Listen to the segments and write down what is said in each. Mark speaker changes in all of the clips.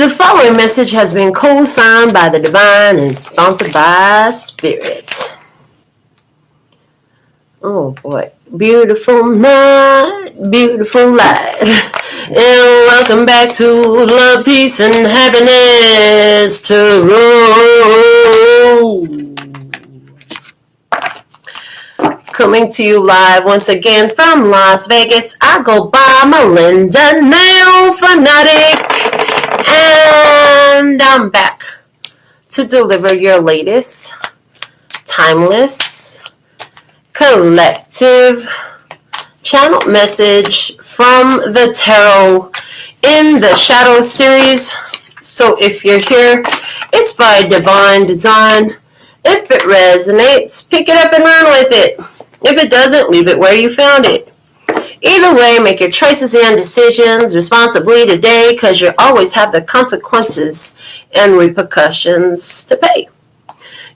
Speaker 1: The following message has been co-signed by the divine and sponsored by Spirit. Oh boy. Beautiful night, beautiful light. And welcome back to Love, Peace, and Happiness Tarot. Coming to you live once again from Las Vegas. I go by Melinda NailFanatic. And I'm back to deliver your latest, timeless, collective channel message from the Tarot in the Shadow series. So if you're here, it's by divine design. If it resonates, pick it up and run with it. If it doesn't, leave it where you found it. Either way, make your choices and decisions responsibly today, because you always have the consequences and repercussions to pay.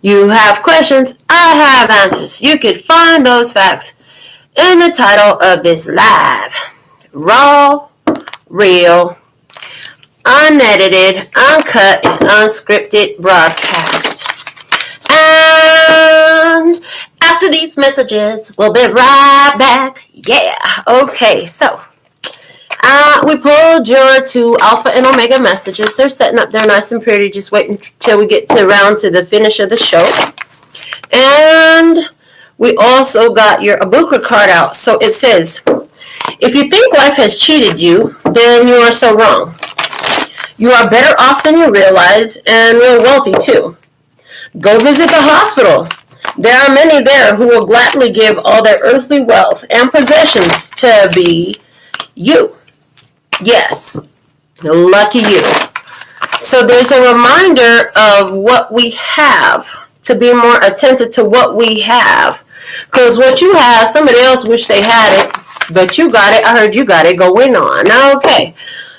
Speaker 1: You have questions, I have answers. You can find those facts in the title of this live, raw, real, unedited, uncut, and unscripted broadcast. And after these messages, we'll be right back. Yeah. Okay. So, we pulled your two Alpha and Omega messages. They're setting up there nice and pretty. Just waiting till we get around to the finish of the show. And we also got your Abukra card out. So it says, if you think life has cheated you, then you are so wrong. You are better off than you realize, and real wealthy too. Go visit the hospital. There are many there who will gladly give all their earthly wealth and possessions to be you. Yes, lucky you. So there's a reminder of what we have, to be more attentive to what we have. Because what you have, somebody else wish they had it, but you got it. I heard you got it. Going on. Okay.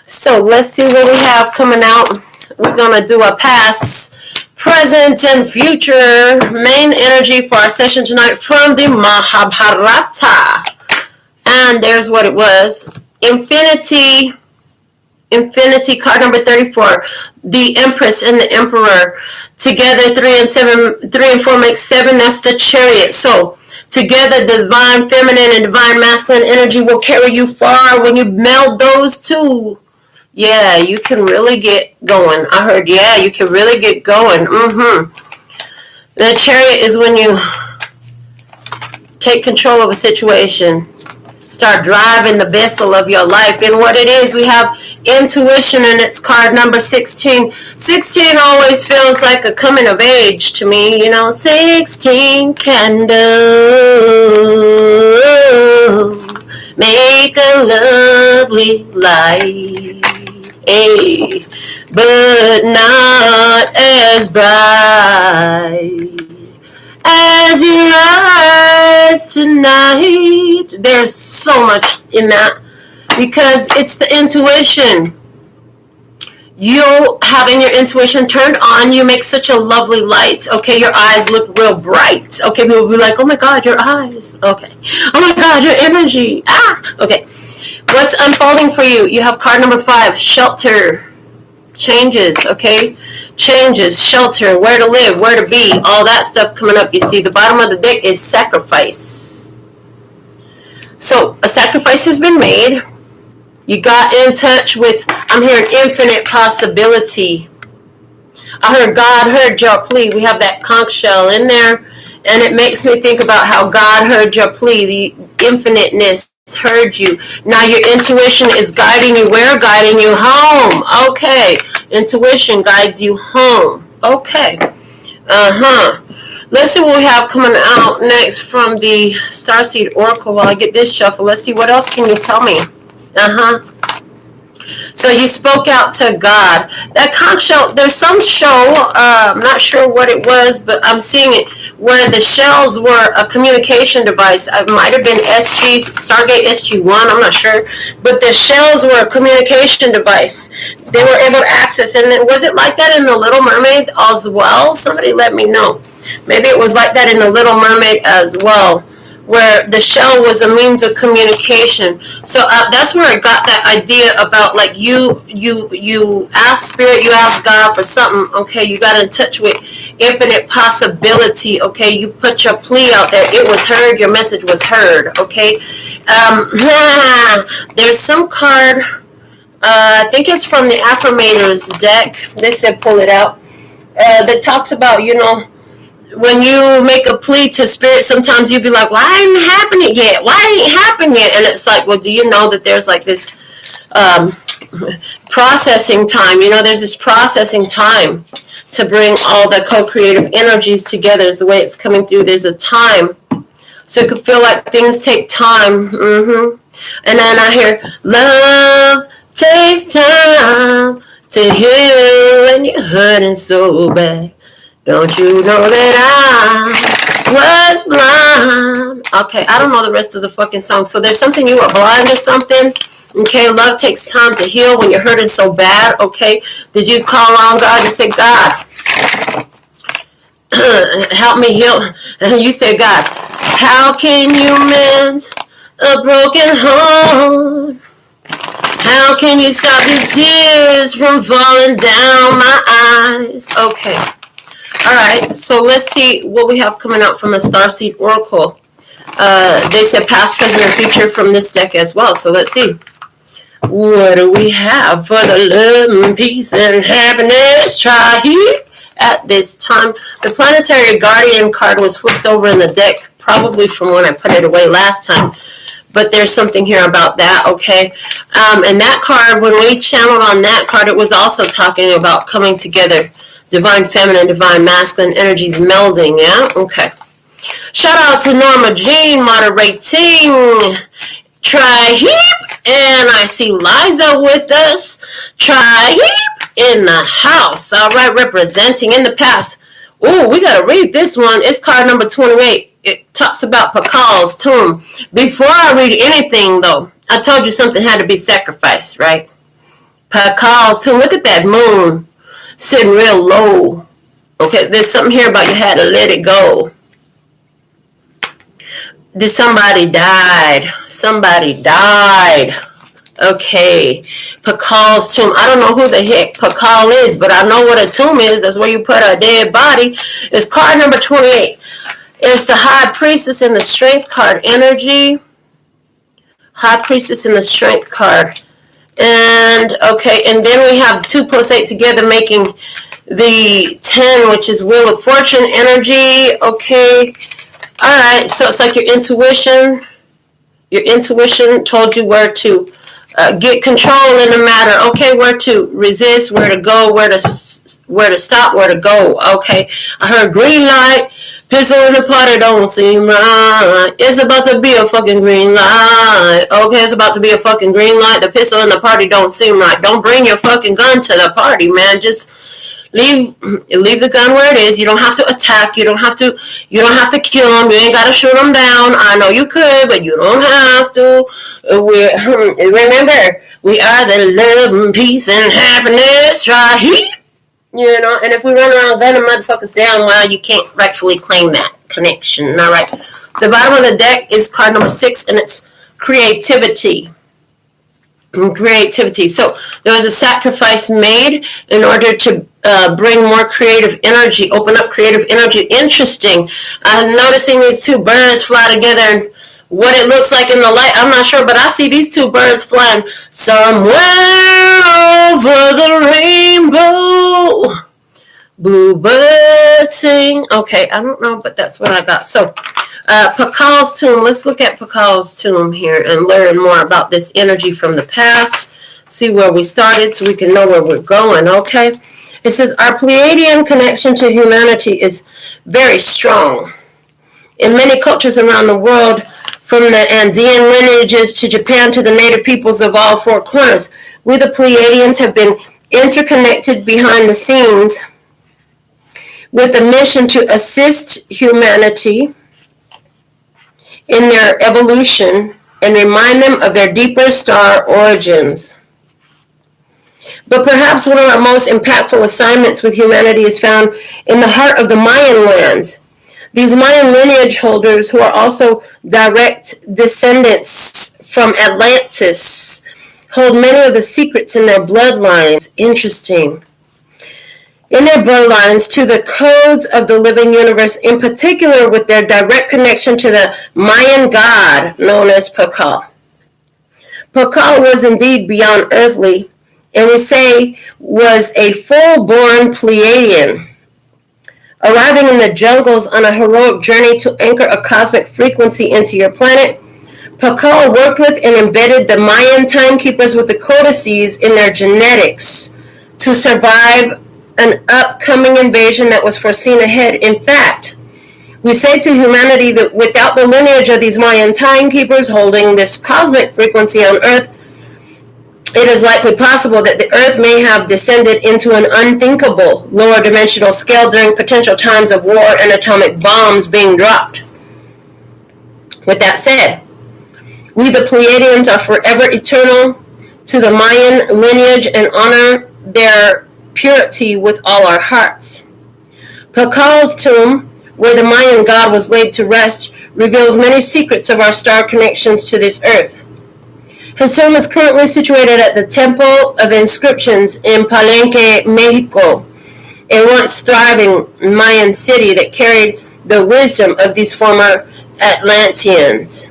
Speaker 1: So let's see what we have coming out. We're going to do a past, present, and future main energy for our session tonight from the Mahabharata. And there's what it was. Infinity card number 34. The Empress and the Emperor. Together 3 and 4 make 7. That's the Chariot. So together divine feminine and divine masculine energy will carry you far. When you meld those two, yeah, you can really get going. I heard, yeah, you can really get going. The Chariot is when you take control of a situation. Start driving the vessel of your life. And what it is, we have intuition, and it's card number 16. 16 always feels like a coming of age to me. You know, 16 candles make a lovely light. Hey, but not as bright as your eyes tonight. There's so much in that, because it's the intuition. You having your intuition turned on, you make such a lovely light. Okay, your eyes look real bright. Okay, people will be like, oh my God, your eyes. Okay, oh my God, your energy. Okay. What's unfolding for you? You have card number 5, shelter. Changes, okay? Changes, shelter, where to live, where to be, all that stuff coming up. You see, the bottom of the deck is sacrifice. So, a sacrifice has been made. You got in touch with, I'm hearing infinite possibility. I heard God heard your plea. We have that conch shell in there, and it makes me think about how God heard your plea, the infiniteness. Heard you. Now your intuition is guiding you. Where? Guiding you home. Okay. Intuition guides you home. Okay. Let's see what we have coming out next from the Starseed Oracle while I get this shuffle. Let's see, what else can you tell me? So you spoke out to God. That conch shell, there's some show, I'm not sure what it was, but I'm seeing it, where the shells were a communication device. It might have been Stargate SG-1, I'm not sure. But the shells were a communication device. They were able to access. And was it like that in The Little Mermaid as well? Somebody let me know. Maybe it was like that in The Little Mermaid as well, where the shell was a means of communication. So that's where I got that idea about, like, you ask Spirit, you ask God for something, okay, you got in touch with infinite possibility, okay, you put your plea out there, it was heard, your message was heard, okay. There's some card, I think it's from the Affirmators deck, they said pull it out, that talks about, when you make a plea to Spirit, sometimes you'll be like, why ain't it happening yet? Why ain't it happening yet? And it's like, well, do you know that there's like this processing time? There's this processing time to bring all the co-creative energies together is the way it's coming through. There's a time. So it could feel like things take time. And then I hear, love takes time to heal when you're hurting so bad. Don't you know that I was blind? Okay, I don't know the rest of the fucking song. So there's something, you are blind to something. Okay, love takes time to heal when you're hurting so bad. Okay, did you call on God and say, God, help me heal? And you say, God, how can you mend a broken heart? How can you stop these tears from falling down my eyes? Okay. All right, so let's see what we have coming out from a Starseed Oracle. They said past, present, and future from this deck as well. So let's see. What do we have for the love and peace and happiness? Try here at this time. The Planetary Guardian card was flipped over in the deck, probably from when I put it away last time. But there's something here about that, okay? And that card, when we channeled on that card, it was also talking about coming together. Divine feminine, divine masculine energies melding, yeah? Okay. Shout out to Norma Jean moderating. Tri-heap. And I see Liza with us. Tri-heap in the house. All right, representing in the past. Oh, we got to read this one. It's card number 28. It talks about Pakal's tomb. Before I read anything, though, I told you something had to be sacrificed, right? Pakal's tomb. Look at that moon. Sitting real low. Okay, there's something here about you had to let it go. Did somebody died? Somebody died. Okay. Pakal's tomb. I don't know who the heck Pakal is, but I know what a tomb is. That's where you put a dead body. It's card number 28. It's the High Priestess in the Strength card energy. High Priestess in the Strength card. And, okay, and then we have 2 plus 8 together making the 10, which is Wheel of Fortune energy. Okay. All right. So it's like your intuition. Your intuition told you where to get control in the matter. Okay, where to resist, where to go, where to stop, where to go. Okay. I heard green light. Pistol in the party don't seem right. It's about to be a fucking green light. Okay, it's about to be a fucking green light. The pistol in the party don't seem right. Don't bring your fucking gun to the party, man. Just leave the gun where it is. You don't have to attack. You don't have to kill them. You ain't gotta shoot them down. I know you could, but you don't have to. Remember, we are the love and peace and happiness right here. And if we run around gunning motherfuckers down, well, you can't rightfully claim that connection. All right. The bottom of the deck is card number 6, and it's creativity. Creativity. So there was a sacrifice made in order to bring more creative energy, open up creative energy. Interesting. I'm noticing these 2 birds fly together, and what it looks like in the light, I'm not sure, but I see these 2 birds flying somewhere over the rainbow. Blue birds sing. Okay, I don't know, but that's what I got. So, Pakal's tomb. Let's look at Pakal's tomb here and learn more about this energy from the past. See where we started so we can know where we're going, okay? It says, our Pleiadian connection to humanity is very strong. In many cultures around the world, from the Andean lineages to Japan to the native peoples of all 4 corners, we the Pleiadians have been interconnected behind the scenes with a mission to assist humanity in their evolution and remind them of their deeper star origins. But perhaps one of our most impactful assignments with humanity is found in the heart of the Mayan lands. These Mayan lineage holders, who are also direct descendants from Atlantis, hold many of the secrets in their bloodlines. Interesting. In their bloodlines to the codes of the living universe, in particular with their direct connection to the Mayan god known as Pakal. Pakal was indeed beyond earthly, and we say was a full-born Pleiadian, arriving in the jungles on a heroic journey to anchor a cosmic frequency into your planet. Pakal worked with and embedded the Mayan timekeepers with the codices in their genetics to survive an upcoming invasion that was foreseen ahead. In fact, we say to humanity that without the lineage of these Mayan timekeepers holding this cosmic frequency on Earth, it is likely possible that the Earth may have descended into an unthinkable lower dimensional scale during potential times of war and atomic bombs being dropped. With that said, we the Pleiadians are forever eternal to the Mayan lineage and honor their purity with all our hearts. Pakal's tomb, where the Mayan god was laid to rest, reveals many secrets of our star connections to this earth. His tomb is currently situated at the Temple of Inscriptions in Palenque, Mexico, a once thriving Mayan city that carried the wisdom of these former Atlanteans.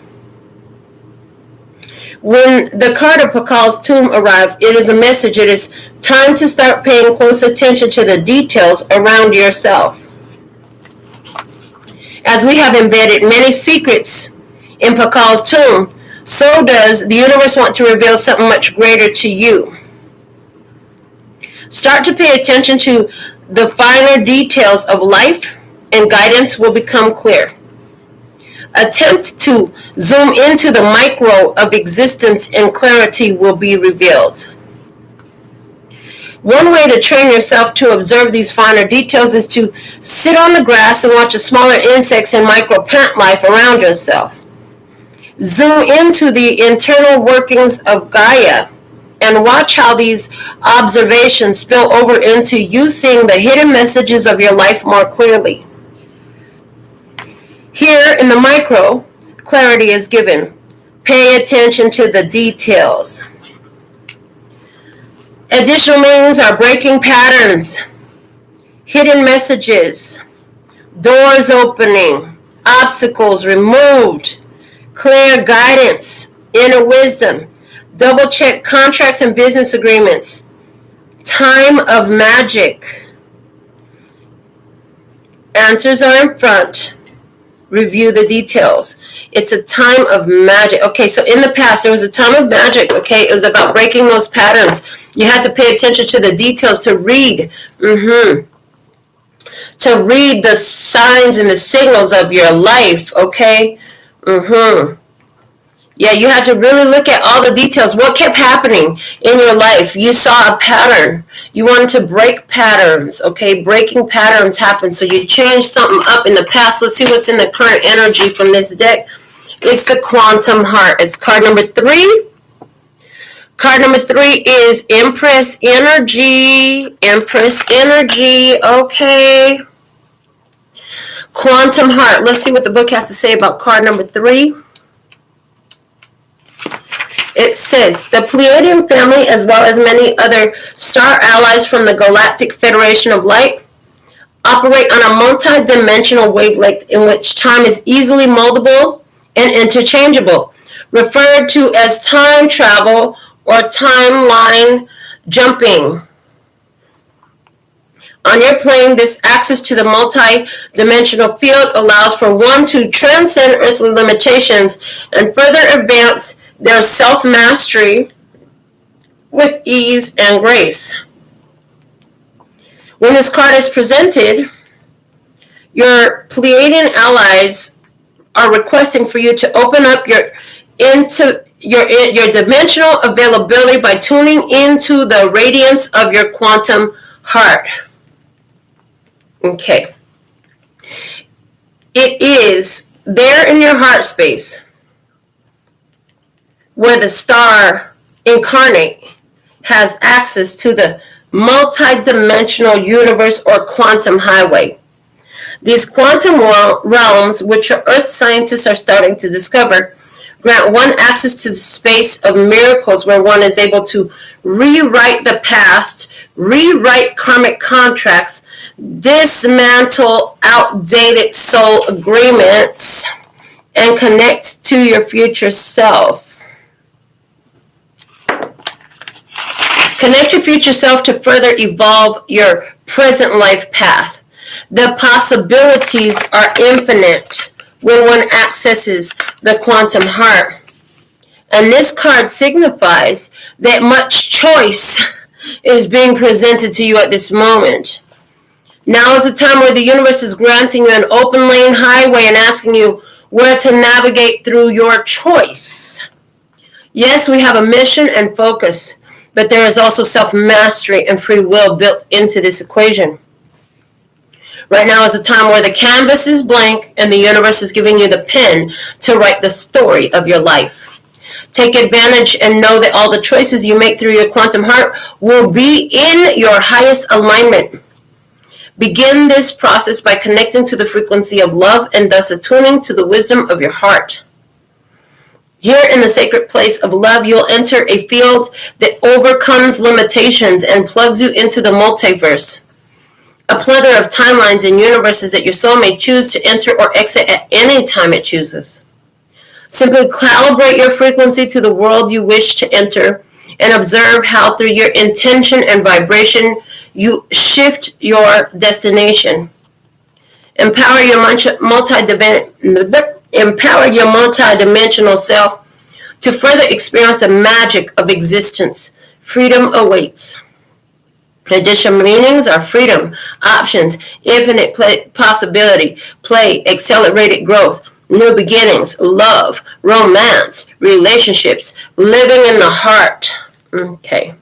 Speaker 1: When the card of Pakal's tomb arrived, it is a message. It is time to start paying close attention to the details around yourself. As we have embedded many secrets in Pakal's tomb, so does the universe want to reveal something much greater to you. Start to pay attention to the finer details of life, and guidance will become clear. Attempt to zoom into the micro of existence and clarity will be revealed. One way to train yourself to observe these finer details is to sit on the grass and watch the smaller insects and micro plant life around yourself. Zoom into the internal workings of Gaia and watch how these observations spill over into you seeing the hidden messages of your life more clearly. Here in the micro, clarity is given. Pay attention to the details. Additional meanings are breaking patterns, hidden messages, doors opening, obstacles removed, clear guidance, inner wisdom, double check contracts and business agreements, time of magic. Answers are in front. Review the details. It's a time of magic. Okay, so in the past, there was a time of magic, okay? It was about breaking those patterns. You had to pay attention to the details to read. To read the signs and the signals of your life, okay? Yeah, you had to really look at all the details. What kept happening in your life? You saw a pattern. You wanted to break patterns, okay? Breaking patterns happen. So you changed something up in the past. Let's see what's in the current energy from this deck. It's the Quantum Heart. It's card number 3. Card number 3 is Empress Energy. Empress Energy, okay. Quantum Heart. Let's see what the book has to say about card number 3. It says, the Pleiadian family, as well as many other star allies from the Galactic Federation of Light, operate on a multi-dimensional wavelength in which time is easily moldable and interchangeable, referred to as time travel or timeline jumping. On your plane, this access to the multi-dimensional field allows for one to transcend earthly limitations and further advance their self-mastery with ease and grace. When this card is presented, your Pleiadian allies are requesting for you to open up your dimensional availability by tuning into the radiance of your quantum heart. Okay. It is there in your heart space where the star incarnate has access to the multi-dimensional universe or quantum highway. These quantum realms, which Earth scientists are starting to discover, grant one access to the space of miracles where one is able to rewrite the past, rewrite karmic contracts, dismantle outdated soul agreements, and connect to your future self. Connect your future self to further evolve your present life path. The possibilities are infinite when one accesses the quantum heart. And this card signifies that much choice is being presented to you at this moment. Now is the time where the universe is granting you an open lane highway and asking you where to navigate through your choice. Yes, we have a mission and focus, but there is also self-mastery and free will built into this equation. Right now is a time where the canvas is blank and the universe is giving you the pen to write the story of your life. Take advantage and know that all the choices you make through your quantum heart will be in your highest alignment. Begin this process by connecting to the frequency of love and thus attuning to the wisdom of your heart. Here in the sacred place of love, you'll enter a field that overcomes limitations and plugs you into the multiverse. A plethora of timelines and universes that your soul may choose to enter or exit at any time it chooses. Simply calibrate your frequency to the world you wish to enter and observe how through your intention and vibration you shift your destination. Empower your multidimensional self to further experience the magic of existence. Freedom awaits. Additional meanings are freedom, options, infinite possibility, play, accelerated growth, new beginnings, love, romance, relationships, living in the heart. Okay.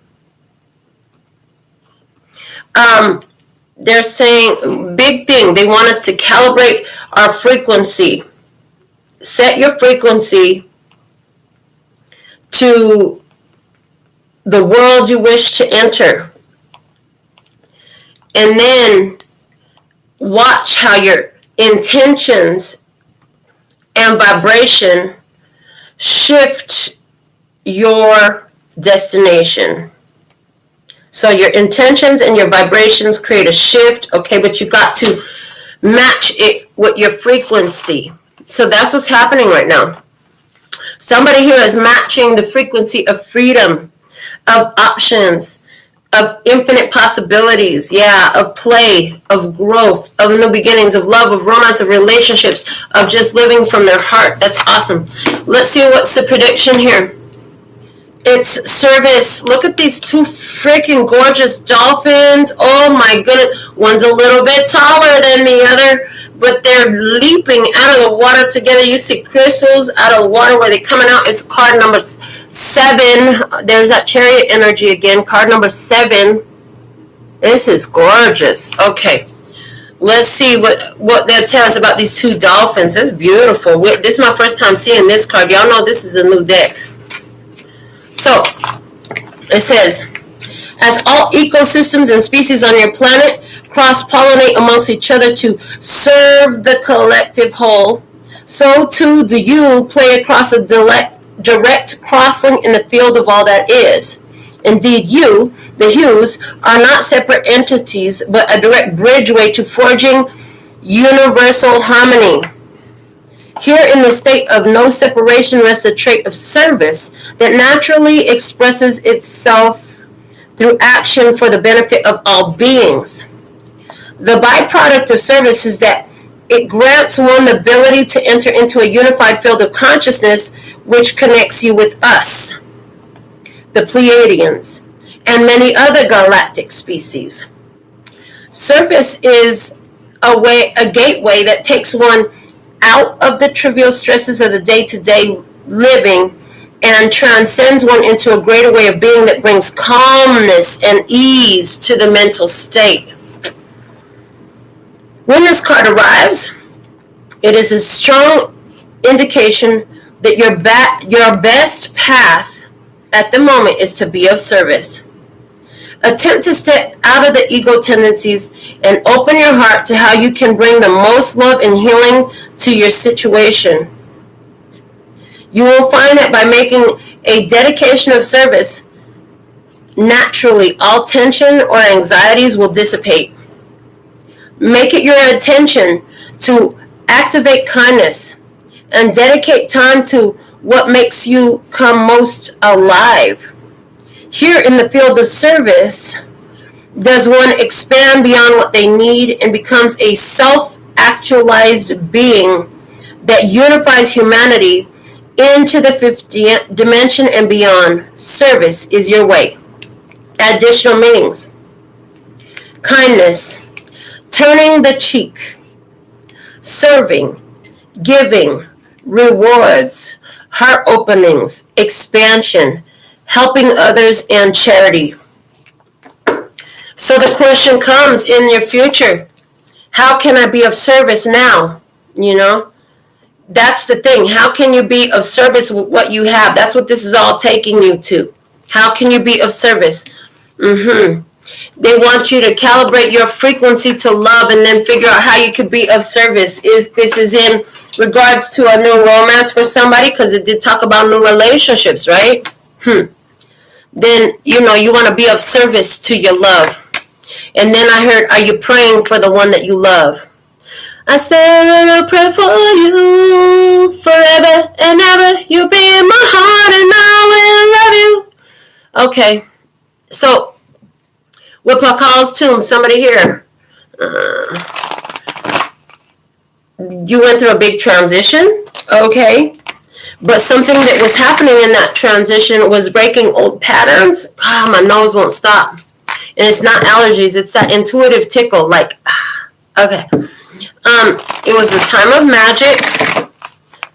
Speaker 1: They're saying, big thing, they want us to calibrate our frequency. Set your frequency to the world you wish to enter. And then watch how your intentions and vibration shift your destination. So your intentions and your vibrations create a shift, okay, but you got to match it with your frequency. So that's what's happening right now. Somebody here is matching the frequency of freedom, of options, of infinite possibilities, of play, of growth, of new beginnings, of love, of romance, of relationships, of just living from their heart. That's awesome. Let's see what's the prediction here. It's service. Look at these two freaking gorgeous dolphins. Oh my goodness. One's a little bit taller than the other, but they're leaping out of the water together. You see crystals out of the water where they're coming out. It's card number 7. There's that chariot energy again. Card number 7. This is gorgeous. Okay. Let's see what they'll tell us about these two dolphins. That's beautiful. This is my first time seeing this card. Y'all know this is a new deck. So, it says, as all ecosystems and species on your planet cross-pollinate amongst each other to serve the collective whole, so too do you play across a direct crosslink in the field of all that is. Indeed, you, the hues, are not separate entities, but a direct bridgeway to forging universal harmony. Here in the state of no separation rests a trait of service that naturally expresses itself through action for the benefit of all beings. The byproduct of service is that it grants one the ability to enter into a unified field of consciousness which connects you with us, the Pleiadians, and many other galactic species. Service is a gateway that takes one out of the trivial stresses of the day-to-day living and transcends one into a greater way of being that brings calmness and ease to the mental state. When this card arrives, it is a strong indication that your best path at the moment is to be of service. Attempt to step out of the ego tendencies and open your heart to how you can bring the most love and healing to your situation. You will find that by making a dedication of service, naturally all tension or anxieties will dissipate. Make it your intention to activate kindness and dedicate time to what makes you come most alive. Here in the field of service, does one expand beyond what they need and becomes a self-actualized being that unifies humanity into the fifth dimension and beyond. Service is your way. Additional meanings. Kindness, turning the cheek, serving, giving, rewards, heart openings, expansion, helping others, and charity. So the question comes in your future, how can I be of service now? You know, that's the thing. How can you be of service with what you have? That's what this is all taking you to. How can you be of service? They want you to calibrate your frequency to love and then figure out how you can be of service. If this is in regards to a new romance for somebody, because it did talk about new relationships, right? Then, you know, you want to be of service to your love. And then I heard, are you praying for the one that you love? I said, I'll pray for you forever and ever. You'll be in my heart and I will love you. Okay. So, with Pakal's tomb, somebody here. You went through a big transition. Okay. But something that was happening in that transition was breaking old patterns. My nose won't stop. And it's not allergies. It's that intuitive tickle. Like, okay. It was a time of magic.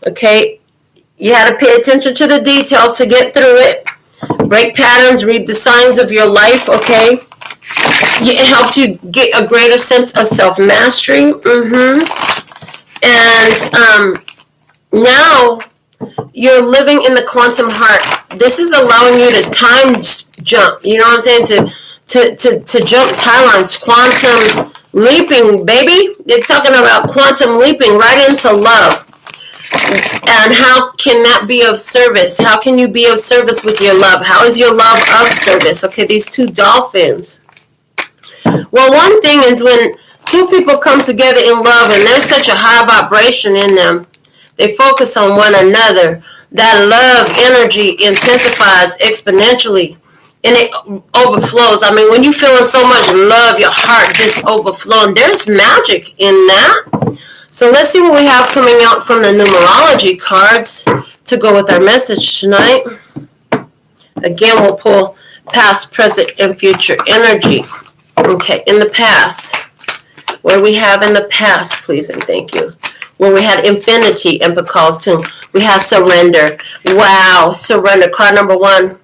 Speaker 1: Okay. You had to pay attention to the details to get through it. Break patterns. Read the signs of your life. Okay. It helped you get a greater sense of self-mastery. And now you're living in the quantum heart. This is allowing you to time jump. You know what I'm saying? To jump timelines. Quantum leaping, baby. They're talking about quantum leaping right into love. And how can that be of service? How can you be of service with your love? How is your love of service? Okay, these two dolphins. Well, one thing is when two people come together in love and there's such a high vibration in them, they focus on one another. That love energy intensifies exponentially and it overflows. I mean, when you're feeling so much love, your heart just overflowing. There's magic in that. So let's see what we have coming out from the numerology cards to go with our message tonight. Again, we'll pull past, present, and future energy. Okay, in the past. What do we have in the past, please and thank you? When we had infinity in Pakal's tomb, we had surrender. Wow, surrender. Card number 1.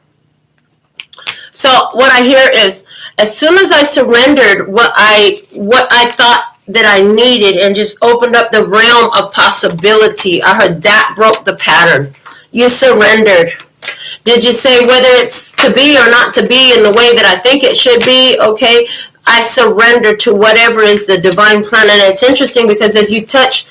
Speaker 1: So what I hear is, as soon as I surrendered what I thought that I needed and just opened up the realm of possibility, I heard that broke the pattern. You surrendered. Did you say whether it's to be or not to be in the way that I think it should be? Okay. I surrender to whatever is the divine plan. And it's interesting because as you touch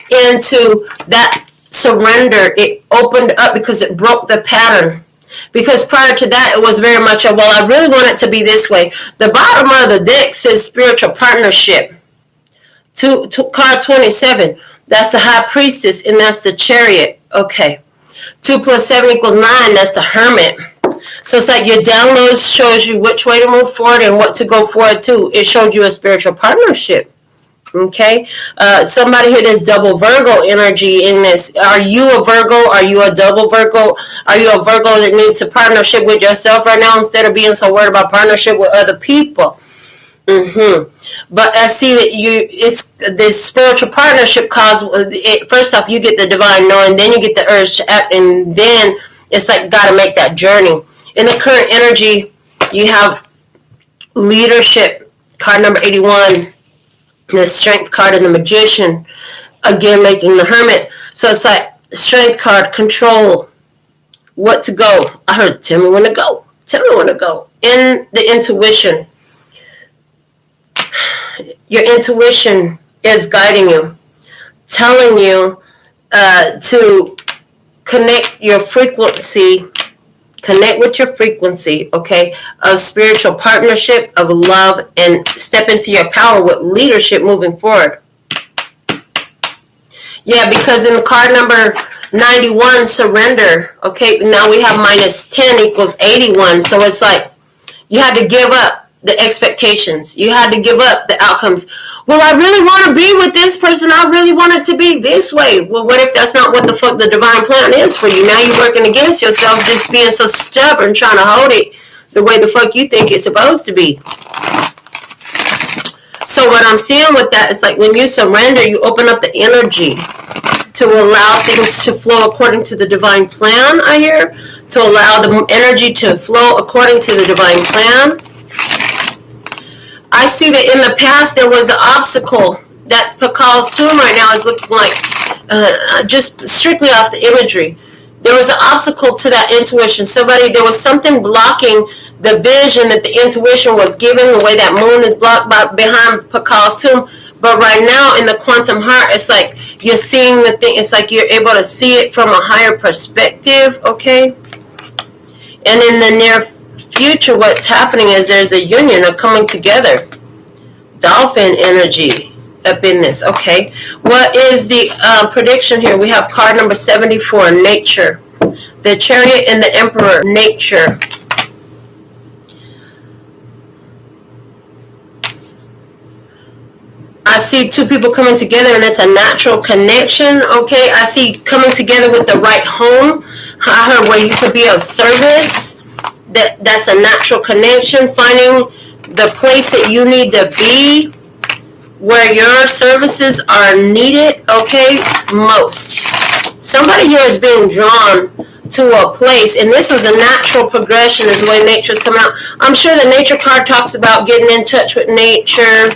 Speaker 1: into that surrender, it opened up because it broke the pattern. Because prior to that, it was very much well, I really want it to be this way. The bottom of the deck says spiritual partnership. Card 27. That's the high priestess, and that's the chariot. Okay. 2 + 7 = 9. That's the hermit. So it's like your download shows you which way to move forward and what to go forward to. It showed you a spiritual partnership. Okay. Somebody here, there's double Virgo energy in this. Are you a Virgo? Are you a double Virgo? Are you a Virgo that needs a partnership with yourself right now instead of being so worried about partnership with other people? But I see that it's this spiritual partnership cause. First off, you get the divine knowing, then you get the urge to act, and then it's like got to make that journey. In the current energy, you have leadership, card number 81, the strength card and the magician, again making the hermit. So it's like strength card, control, what to go. I heard, tell me when to go. Tell me when to go. in the intuition. Your intuition is guiding you, telling you to connect your frequency, connect with your frequency, okay, of spiritual partnership, of love, and step into your power with leadership moving forward. Yeah, because in the card number 91, surrender, okay, now we have minus 10 equals 81. So it's like you had to give up the expectations. You had to give up the outcomes. Well, I really want to be with this person. I really want it to be this way. Well, what if that's not what the fuck the divine plan is for you? Now you're working against yourself, just being so stubborn, trying to hold it the way the fuck you think it's supposed to be. So what I'm seeing with that is like when you surrender, you open up the energy to allow things to flow according to the divine plan, I hear. To allow the energy to flow according to the divine plan. I see that in the past there was an obstacle that Pakal's tomb right now is looking like, just strictly off the imagery. There was an obstacle to that intuition. There was something blocking the vision that the intuition was giving, the way that moon is blocked behind Pakal's tomb. But right now in the quantum heart, it's like you're seeing the thing. It's like you're able to see it from a higher perspective, okay? And in the near future, what's happening is there's a union, a coming together. Dolphin energy up in this, okay? What is the prediction here? We have card number 74, nature. The Chariot and the Emperor, nature. I see two people coming together and it's a natural connection, okay? I see coming together with the right home. I heard where you could be of service. That's a natural connection. Finding the place that you need to be where your services are needed, okay? Most. Somebody here is being drawn to a place, and this was a natural progression is the way nature's coming out. I'm sure the nature card talks about getting in touch with nature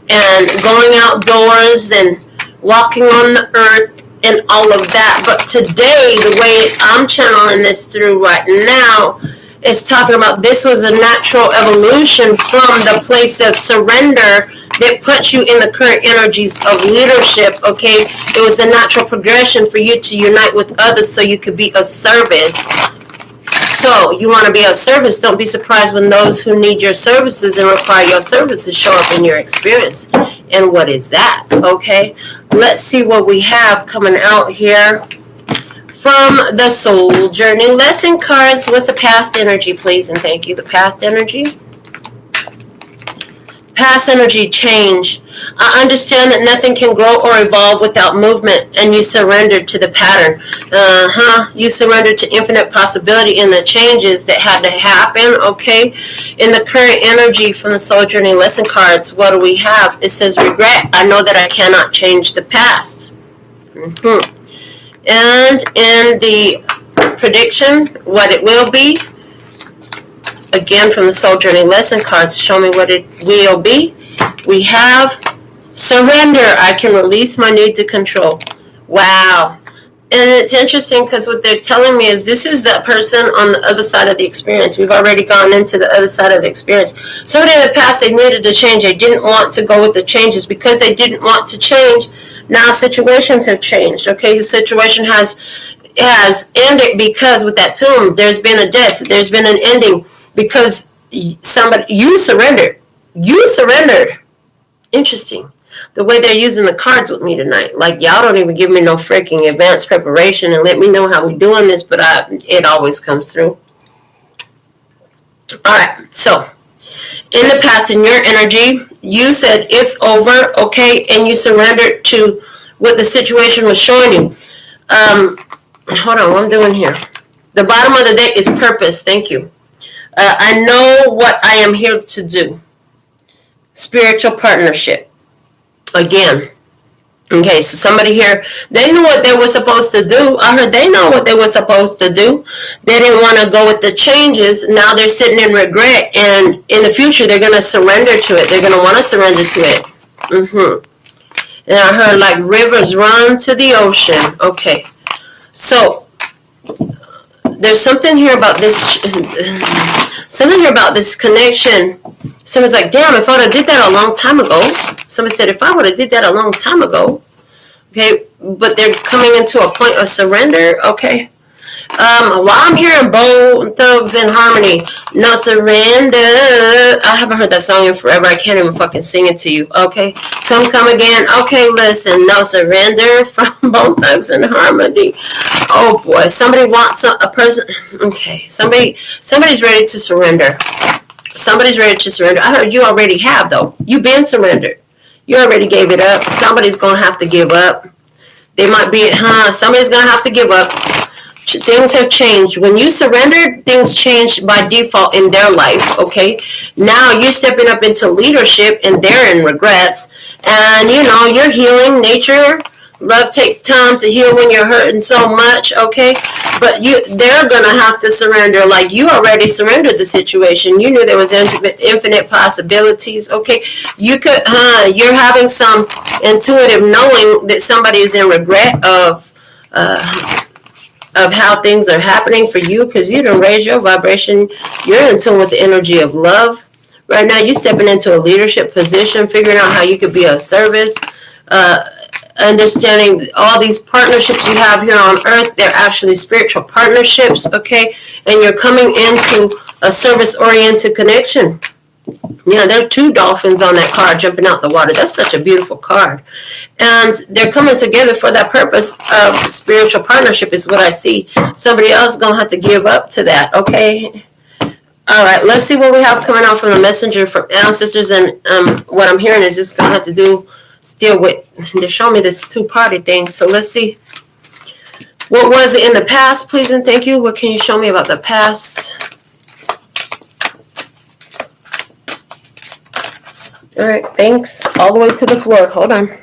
Speaker 1: and going outdoors and walking on the earth and all of that. But today, the way I'm channeling this through right now is talking about this was a natural evolution from the place of surrender that puts you in the current energies of leadership, okay? It was a natural progression for you to unite with others so you could be of service. So you want to be of service. Don't be surprised when those who need your services and require your services show up in your experience. And what is that? Okay, let's see what we have coming out here from the soul journey lesson cards. What's the past energy, please? And thank you. The past energy. Past energy, change. I understand that nothing can grow or evolve without movement, and you surrendered to the pattern. You surrendered to infinite possibility in the changes that had to happen, okay? In the current energy from the soul journey lesson cards, what do we have? It says, regret. I know that I cannot change the past. And in the prediction, what it will be, again from the soul journey lesson cards, show me what it will be. We have surrender. I can release my need to control. Wow. And it's interesting because what they're telling me is this is the person on the other side of the experience. We've already gone into the other side of the experience. Somebody in the past, they needed to change. They didn't want to go with the changes. Because they didn't want to change, now situations have changed. Okay, the situation has ended because with that tomb, there's been a death. There's been an ending because you surrendered. You surrendered. Interesting. The way they're using the cards with me tonight. Like, y'all don't even give me no freaking advanced preparation and let me know how we doing this, but it always comes through. All right, so in the past, in your energy, you said it's over, okay, and you surrendered to what the situation was showing you. Hold on, what I'm doing here. The bottom of the deck is purpose. Thank you. I know what I am here to do. Spiritual partnership. Again. Okay, so somebody here, they knew what they were supposed to do. I heard they know what they were supposed to do. They didn't want to go with the changes. Now they're sitting in regret, and in the future they're going to surrender to it. They're going to want to surrender to it. And I heard like rivers run to the ocean. Okay, so there's something here about this. Something here about this connection. Someone's like, damn, if I would have did that a long time ago. Somebody said, if I would have did that a long time ago. Okay, but they're coming into a point of surrender. Okay. While I'm hearing Bone Thugs in Harmony, no surrender. I haven't heard that song in forever. I can't even fucking sing it to you. Okay, come again. Okay, listen, no surrender from Bone Thugs in Harmony. Oh boy, somebody wants a person. Okay, somebody's ready to surrender. Somebody's ready to surrender. I heard you already have though. You've been surrendered. You already gave it up. Somebody's gonna have to give up. They might be, somebody's gonna have to give up. Things have changed. When you surrendered, things changed by default in their life, okay? Now you're stepping up into leadership and they're in regrets. And, you're healing. Nature, love takes time to heal when you're hurting so much, okay? But they're going to have to surrender. Like, you already surrendered the situation. You knew there was infinite possibilities, okay? You're having some intuitive knowing that somebody is in regret of how things are happening for you, because you done raise your vibration. You're in tune with the energy of love. Right now, you're stepping into a leadership position, figuring out how you could be of service, understanding all these partnerships you have here on earth. They're actually spiritual partnerships, okay? And you're coming into a service-oriented connection. There are 2 dolphins on that card jumping out the water. That's such a beautiful card. And they're coming together for that purpose of spiritual partnership is what I see. Somebody else is going to have to give up to that, okay? All right, let's see what we have coming out from the messenger from ancestors. And what I'm hearing is it's going to have to do still with, they're showing me this 2-party thing. So let's see. What was it in the past, please and thank you? What can you show me about the past? All right, thanks. All the way to the floor. Hold on.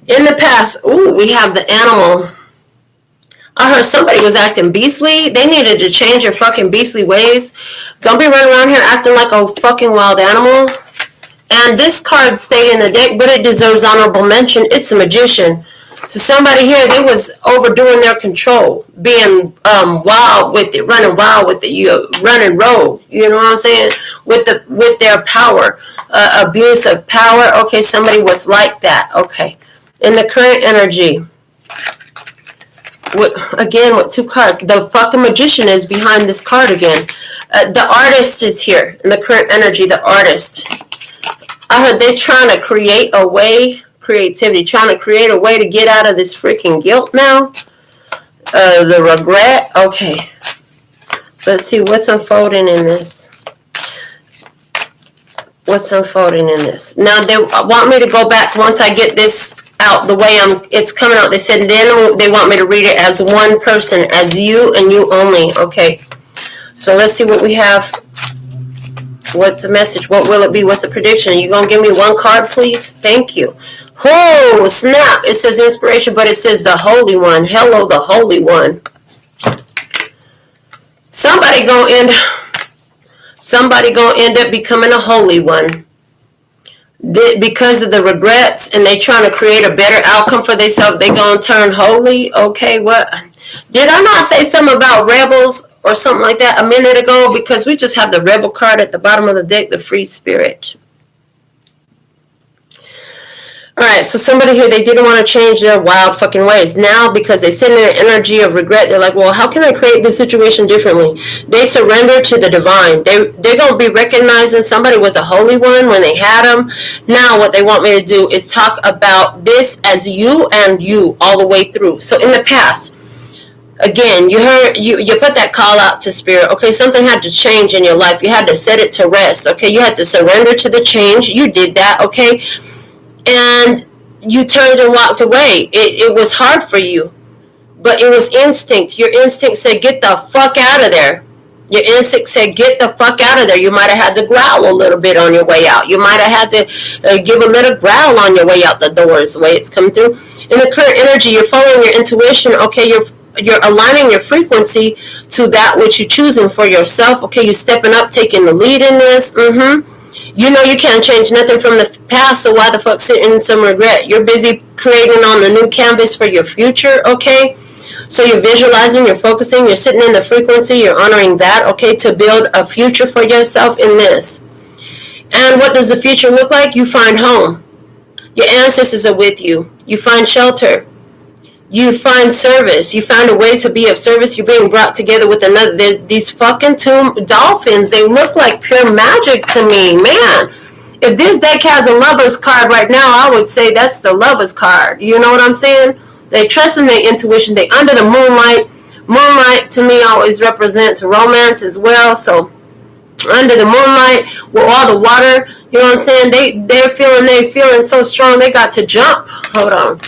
Speaker 1: In the past, we have the animal. I heard somebody was acting beastly. They needed to change their fucking beastly ways. Don't be running around here acting like a fucking wild animal. And this card stayed in the deck, but it deserves honorable mention. It's a magician. So somebody here, they was overdoing their control, being wild with it, running wild with it, running rogue. You know what I'm saying? With their power, abuse of power. Okay, somebody was like that. Okay, in the current energy, with 2 cards, the fucking magician is behind this card again. The artist is here in the current energy. The artist. I heard they're trying to create a way. Creativity, trying to create a way to get out of this freaking guilt now. The regret. Okay. Let's see what's unfolding in this. What's unfolding in this? Now they want me to go back once I get this out the way it's coming out. They said then they want me to read it as one person, as you and you only. Okay. So let's see what we have. What's the message? What will it be? What's the prediction? Are you going to give me 1 card, please? Thank you. Oh, snap. It says inspiration, but it says the Holy One. Hello, the Holy One. Somebody gonna end up becoming a Holy One. Because of the regrets, and they trying to create a better outcome for themselves, they gonna turn holy. Okay, what? Did I not say something about rebels or something like that a minute ago? Because we just have the rebel card at the bottom of the deck, the free spirit. All right, so somebody here, they didn't want to change their wild fucking ways. Now, because they sit in their energy of regret, they're like, well, how can I create this situation differently? They surrender to the divine. They're going to be recognizing somebody was a holy one when they had them. Now, what they want me to do is talk about this as you and you all the way through. So, in the past, again, you put that call out to spirit. Okay, something had to change in your life. You had to set it to rest. Okay, you had to surrender to the change. You did that. Okay. And you turned and walked away. It was hard for you, but it was instinct. Your instinct said, get the fuck out of there. Your instinct said, get the fuck out of there. You might have had to growl a little bit on your way out. You might have had to give a little growl on your way out the door is the way it's come through. In the current energy, you're following your intuition. Okay, you're aligning your frequency to that which you're choosing for yourself. Okay, you're stepping up, taking the lead in this. You know you can't change nothing from the past, so why the fuck sit in some regret? You're busy creating on the new canvas for your future, okay? So you're visualizing, you're focusing, you're sitting in the frequency, you're honoring that, okay, to build a future for yourself in this. And what does the future look like? You find home. Your ancestors are with you. You find shelter. You find service. You find a way to be of service. You're being brought together with another. These fucking two dolphins, they look like pure magic to me, man. If this deck has a lover's card right now, I would say that's the lover's card. You know what I'm saying? They trust in their intuition. They under the moonlight. Moonlight to me always represents romance as well. So under the moonlight with all the water, you know what I'm saying? They're feeling so strong. They got to jump. Hold on.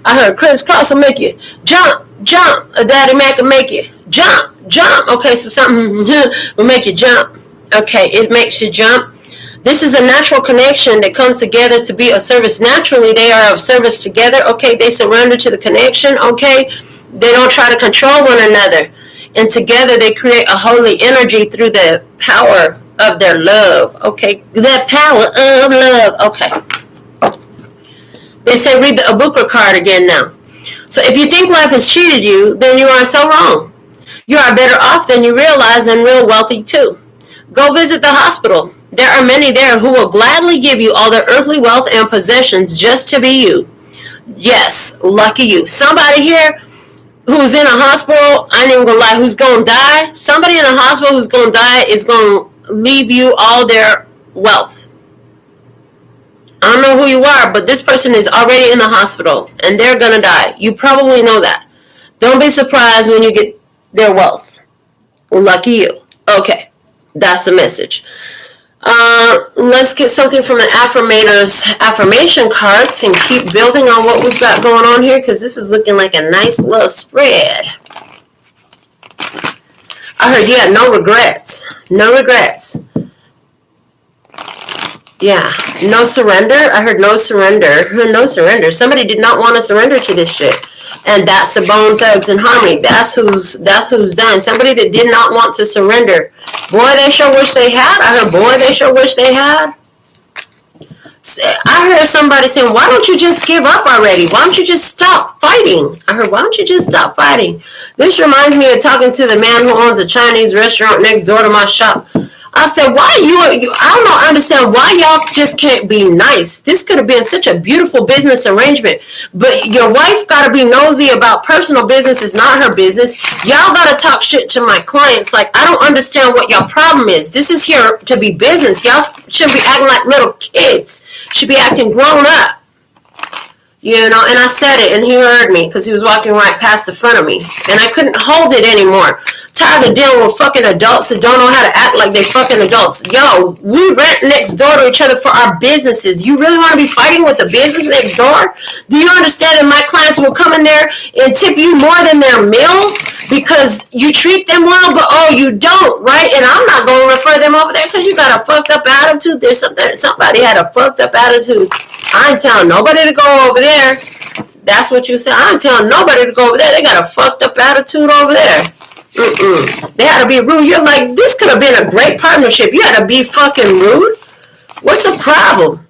Speaker 1: I heard crisscross will make you jump. Daddy Mac will make you jump. Okay, so something will make you jump. Okay, it makes you jump. This is a natural connection that comes together to be of service. Naturally, they are of service together. Okay, they surrender to the connection. Okay, they don't try to control one another. And together they create a holy energy through the power of their love. Okay, the power of love. Okay. They say read the Abukra card again now. So if you think life has cheated you, then you are so wrong. You are better off than you realize and real wealthy too. Go visit the hospital. There are many there who will gladly give you all their earthly wealth and possessions just to be you. Yes, lucky you. Somebody here who's in a hospital, I ain't even gonna lie, who's gonna die. Somebody in a hospital who's gonna die is gonna leave you all their wealth. I don't know who you are, but this person is already in the hospital and they're gonna die. You probably know that. Don't be surprised when you get their wealth. Lucky you. Okay, that's the message. Let's get something from the Affirmator's affirmation cards and keep building on what we've got going on here, because this is looking like a nice little spread. I heard, yeah, no regrets. No regrets. Yeah, no surrender. I heard no surrender. No surrender. Somebody did not want to surrender to this shit. And that's the Bone Thugs and Harmony. That's who's done. Somebody that did not want to surrender. Boy, they sure wish they had. I heard, boy, they sure wish they had. I heard somebody saying, why don't you just give up already? Why don't you just stop fighting? I heard, why don't you just stop fighting? This reminds me of talking to the man who owns a Chinese restaurant next door to my shop. I said, why I understand why y'all just can't be nice. This could have been such a beautiful business arrangement, but your wife got to be nosy about personal business. Is not her business. Y'all got to talk shit to my clients. Like, I don't understand what y'all problem is. This is here to be business. Y'all shouldn't be acting like little kids. Should be acting grown up. You know, and I said it, and he heard me because he was walking right past the front of me, and I couldn't hold it anymore. Tired of dealing with fucking adults that don't know how to act like they fucking adults. Yo, we rent next door to each other for our businesses. You really want to be fighting with the business next door? Do you understand that my clients will come in there and tip you more than their meal because you treat them well, but oh, you don't, right? And I'm not going to refer them over there because you got a fucked up attitude. There's somebody had a fucked up attitude. I ain't telling nobody to go over there. That's what you said. I ain't telling nobody to go over there. They got a fucked up attitude over there. They had to be rude. You're like, this could have been a great partnership. You had to be fucking rude. What's the problem?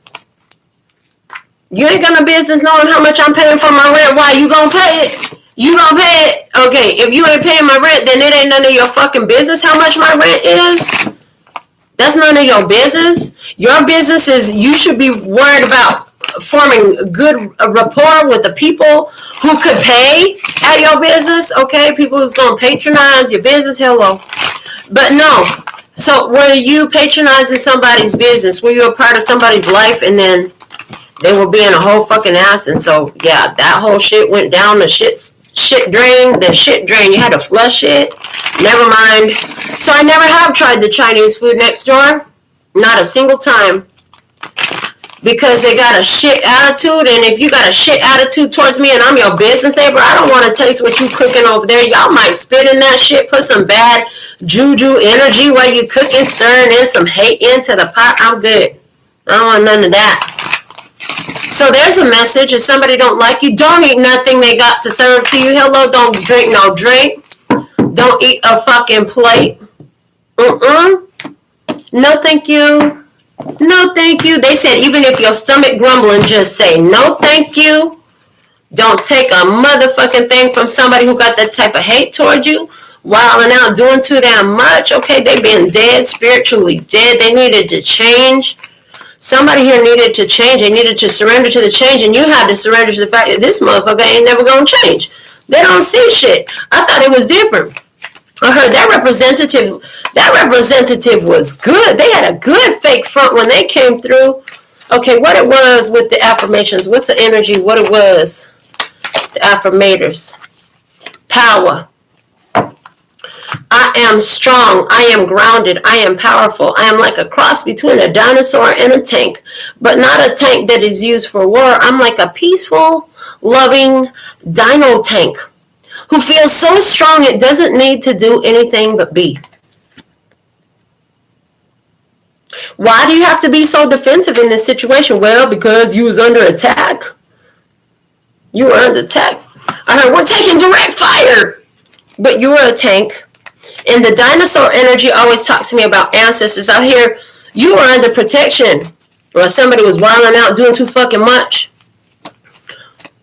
Speaker 1: You ain't got no business knowing how much I'm paying for my rent. Why? You gonna pay it? You gonna pay it? Okay, if you ain't paying my rent, then it ain't none of your fucking business how much my rent is. That's none of your business. Your business is, you should be worried about forming a good rapport with the people who could pay at your business, okay? People who's going to patronize your business, hello. But no. So were you patronizing somebody's business? Were you a part of somebody's life and then they were being a whole fucking ass? And so, yeah, that whole shit went down the shit drain. The shit drain. You had to flush it. Never mind. So I never have tried the Chinese food next door. Not a single time. Because they got a shit attitude, and if you got a shit attitude towards me and I'm your business neighbor, I don't want to taste what you cooking over there. Y'all might spit in that shit, put some bad juju energy while you cooking, stirring in some hate into the pot. I'm good. I don't want none of that. So there's a message. If somebody don't like you, don't eat nothing they got to serve to you. Hello, don't drink no drink. Don't eat a fucking plate. No, thank you. No, thank you. They said even if your stomach grumbling, just say no, thank you. Don't take a motherfucking thing from somebody who got that type of hate toward you, wilding out, doing too damn much. Okay, they been dead, spiritually dead. They needed to change. Somebody here needed to change. They needed to surrender to the change, and you had to surrender to the fact that this motherfucker ain't never gonna change. They don't see shit. I thought it was different. I heard that representative was good. They had a good fake front when they came through. Okay, what it was with the affirmations. What's the energy? What it was. The affirmators. Power. I am strong. I am grounded. I am powerful. I am like a cross between a dinosaur and a tank, but not a tank that is used for war. I'm like a peaceful, loving dino tank who feels so strong it doesn't need to do anything but be. Why do you have to be so defensive in this situation? Well, because you was under attack. You were under attack. I heard, we're taking direct fire. But you were a tank. And the dinosaur energy always talks to me about ancestors. Out here, you were under protection. Or somebody was wilding out, doing too fucking much.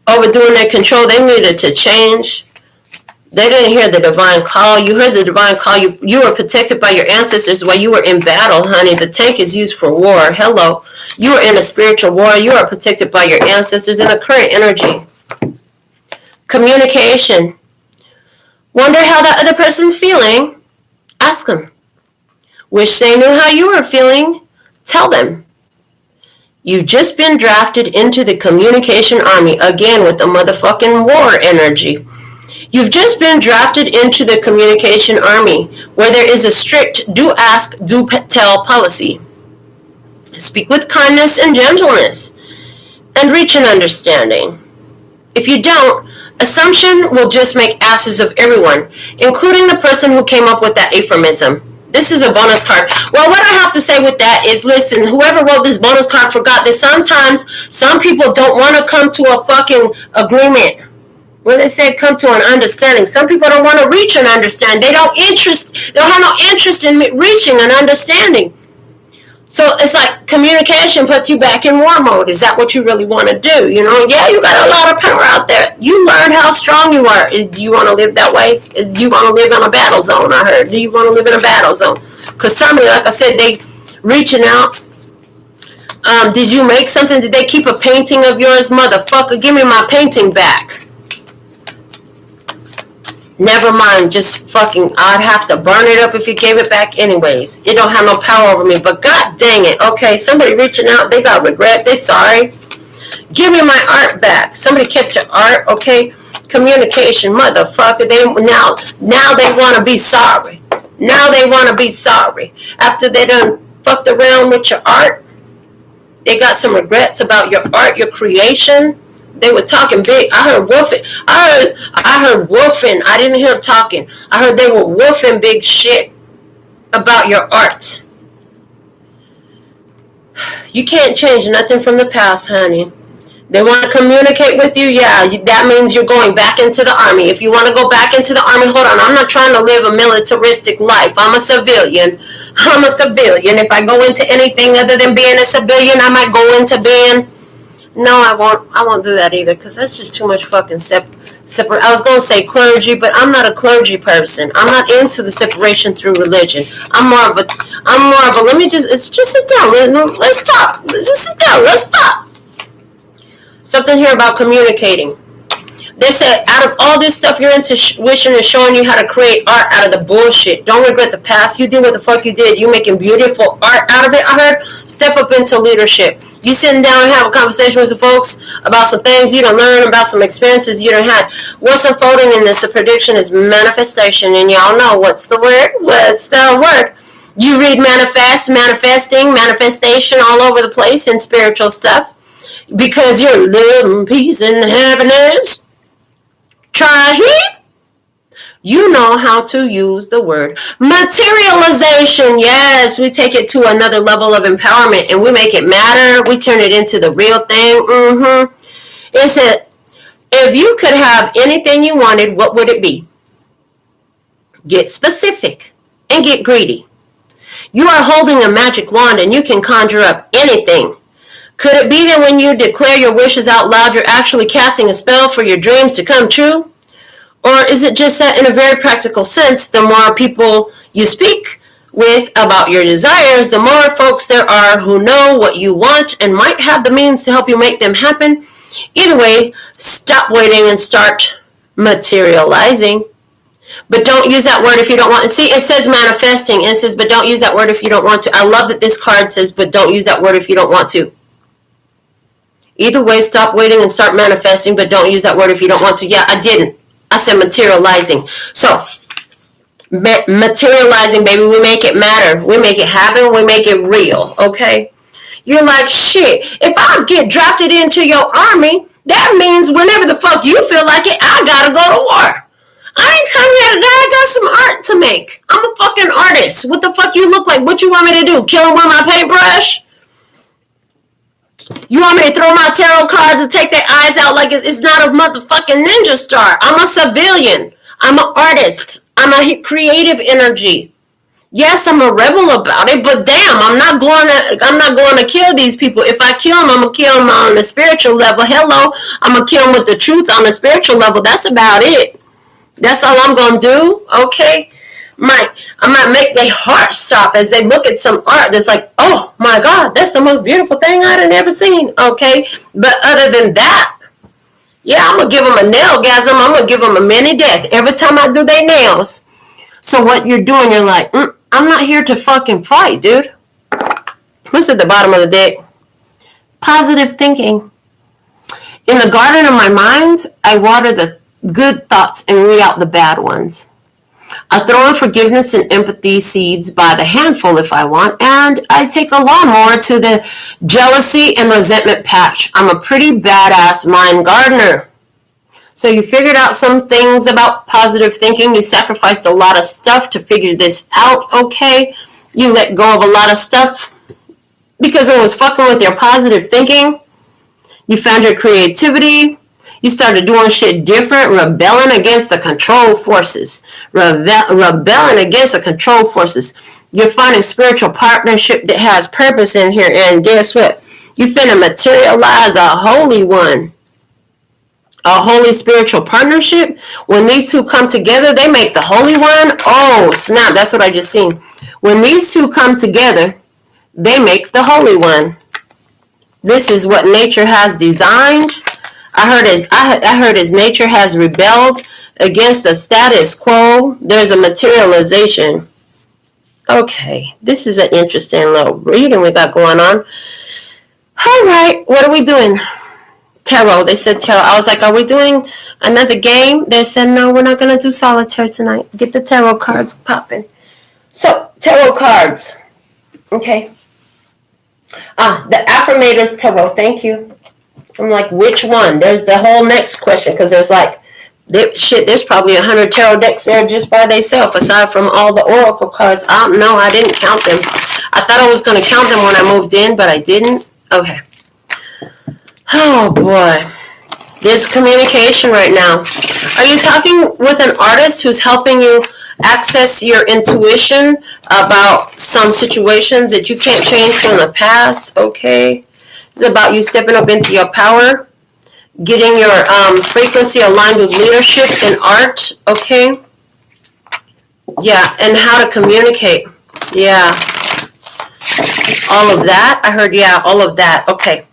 Speaker 1: Overdoing their control. They needed to change. They didn't hear the divine call. You heard the divine call. You were protected by your ancestors while you were in battle, honey. The tank is used for war. Hello. You are in a spiritual war. You are protected by your ancestors in the current energy. Communication. Wonder how that other person's feeling? Ask them. Wish they knew how you were feeling? Tell them. You've just been drafted into the communication army, again with the motherfucking war energy. You've just been drafted into the communication army, where there is a strict do ask, do tell policy. Speak with kindness and gentleness, and reach an understanding. If you don't, assumption will just make asses of everyone, including the person who came up with that euphemism. This is a bonus card. Well, what I have to say with that is, listen, whoever wrote this bonus card forgot that sometimes some people don't want to come to a fucking agreement. When they say come to an understanding, some people don't want to reach an understanding. They don't have no interest in reaching an understanding. So it's like communication puts you back in war mode. Is that what you really want to do? You know, yeah, you got a lot of power out there. You learn how strong you are. Do you want to live that way? Do you want to live in a battle zone? I heard. Do you want to live in a battle zone? Because somebody, like I said, they reaching out. Did you make something? Did they keep a painting of yours? Motherfucker, give me my painting back. Never mind, just fucking, I'd have to burn it up if you gave it back anyways. It don't have no power over me, but god dang it. Okay, somebody reaching out, they got regrets, they sorry. Give me my art back. Somebody kept your art, okay? Communication, motherfucker. Now they want to be sorry. Now they want to be sorry. After they done fucked around with your art, they got some regrets about your art, your creation. They were talking big. I heard woofing. I heard woofing. I didn't hear talking. I heard they were woofing big shit about your art. You can't change nothing from the past, honey. They want to communicate with you? Yeah, that means you're going back into the army. If you want to go back into the army, hold on. I'm not trying to live a militaristic life. I'm a civilian. I'm a civilian. If I go into anything other than being a civilian, I might go into being... No, I won't do that either, because that's just too much fucking separate. I was going to say clergy, but I'm not a clergy person. I'm not into the separation through religion. I'm more of a, let me just sit down. Let's talk. Just sit down. Let's talk. Something here about communicating. They said, out of all this stuff, you're into wishing and showing you how to create art out of the bullshit. Don't regret the past. You did what the fuck you did. You making beautiful art out of it. I heard step up into leadership. You sitting down and have a conversation with some folks about some things you done learned, about some experiences you done had. What's unfolding in this? The prediction is manifestation. And y'all know what's the word? What's the word? You read manifest, manifesting, manifestation all over the place in spiritual stuff. Because you're living peace and happiness. Try here. You know how to use the word materialization. Yes, we take it to another level of empowerment and we make it matter. We turn it into the real thing. It said, if you could have anything you wanted, what would it be? Get specific and get greedy. You are holding a magic wand and you can conjure up anything. Could it be that when you declare your wishes out loud, you're actually casting a spell for your dreams to come true? Or is it just that in a very practical sense, the more people you speak with about your desires, the more folks there are who know what you want and might have the means to help you make them happen? Either way, stop waiting and start materializing. But don't use that word if you don't want to. See, it says manifesting, and it says, but don't use that word if you don't want to. I love that this card says, but don't use that word if you don't want to. Either way, stop waiting and start manifesting, but don't use that word if you don't want to. Yeah, I didn't. I said materializing. So, materializing, baby, we make it matter. We make it happen. We make it real, okay? You're like, shit, if I get drafted into your army, that means whenever the fuck you feel like it, I gotta go to war. I ain't come here today. I got some art to make. I'm a fucking artist. What the fuck you look like? What you want me to do? Kill him with my paintbrush? You want me to throw my tarot cards and take their eyes out like it's not a motherfucking ninja star? I'm a civilian. I'm an artist. I'm a creative energy. Yes, I'm a rebel about it, but damn, I'm not going to kill these people. If I kill them, I'm gonna kill them on the spiritual level. Hello, I'm gonna kill them with the truth on the spiritual level. That's about it. That's all I'm gonna do. Okay. I might make their heart stop as they look at some art that's like, oh my God, that's the most beautiful thing I'd ever seen. Okay, but other than that, yeah, I'm gonna give them a nailgasm. I'm gonna give them a mini death every time I do their nails. So what you're doing, you're like, I'm not here to fucking fight, dude. What's at the bottom of the deck? Positive thinking. In the garden of my mind, I water the good thoughts and root out the bad ones. I throw in forgiveness and empathy seeds by the handful if I want, and I take a lawnmower to the jealousy and resentment patch. I'm a pretty badass mind gardener. So you figured out some things about positive thinking. You sacrificed a lot of stuff to figure this out, okay? You let go of a lot of stuff because it was fucking with your positive thinking. You found your creativity. You started doing shit different, rebelling against the control forces. Rebelling against the control forces. You're finding spiritual partnership that has purpose in here. And guess what? You finna materialize a holy one. A holy spiritual partnership. When these two come together, they make the holy one. Oh, snap. That's what I just seen. When these two come together, they make the holy one. This is what nature has designed. I heard as nature has rebelled against the status quo, there's a materialization. Okay, this is an interesting little reading we got going on. All right, what are we doing? Tarot. They said tarot. I was like, are we doing another game? They said, no, we're not going to do solitaire tonight. Get the tarot cards popping. So, tarot cards. Okay. The Affirmators Tarot. Thank you. I'm like, which one? There's the whole next question, because there's like, there's probably 100 tarot decks there just by themselves, aside from all the oracle cards. I don't know. I didn't count them. I thought I was going to count them when I moved in, but I didn't. Okay. Oh, boy. There's communication right now. Are you talking with an artist who's helping you access your intuition about some situations that you can't change from the past? Okay. It's about you stepping up into your power, getting your frequency aligned with leadership and art, okay? Yeah, and how to communicate. Yeah. All of that? I heard, yeah, all of that. Okay.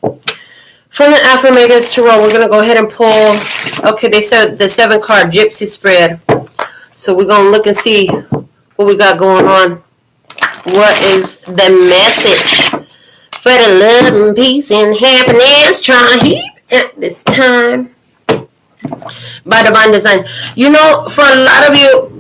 Speaker 1: From the Affirmators Tarot, we're going to go ahead and pull, okay, they said the 7-card Gypsy spread. So we're going to look and see what we got going on. What is the message for the love and peace and happiness tribe at this time? By divine design. You know, for a lot of you,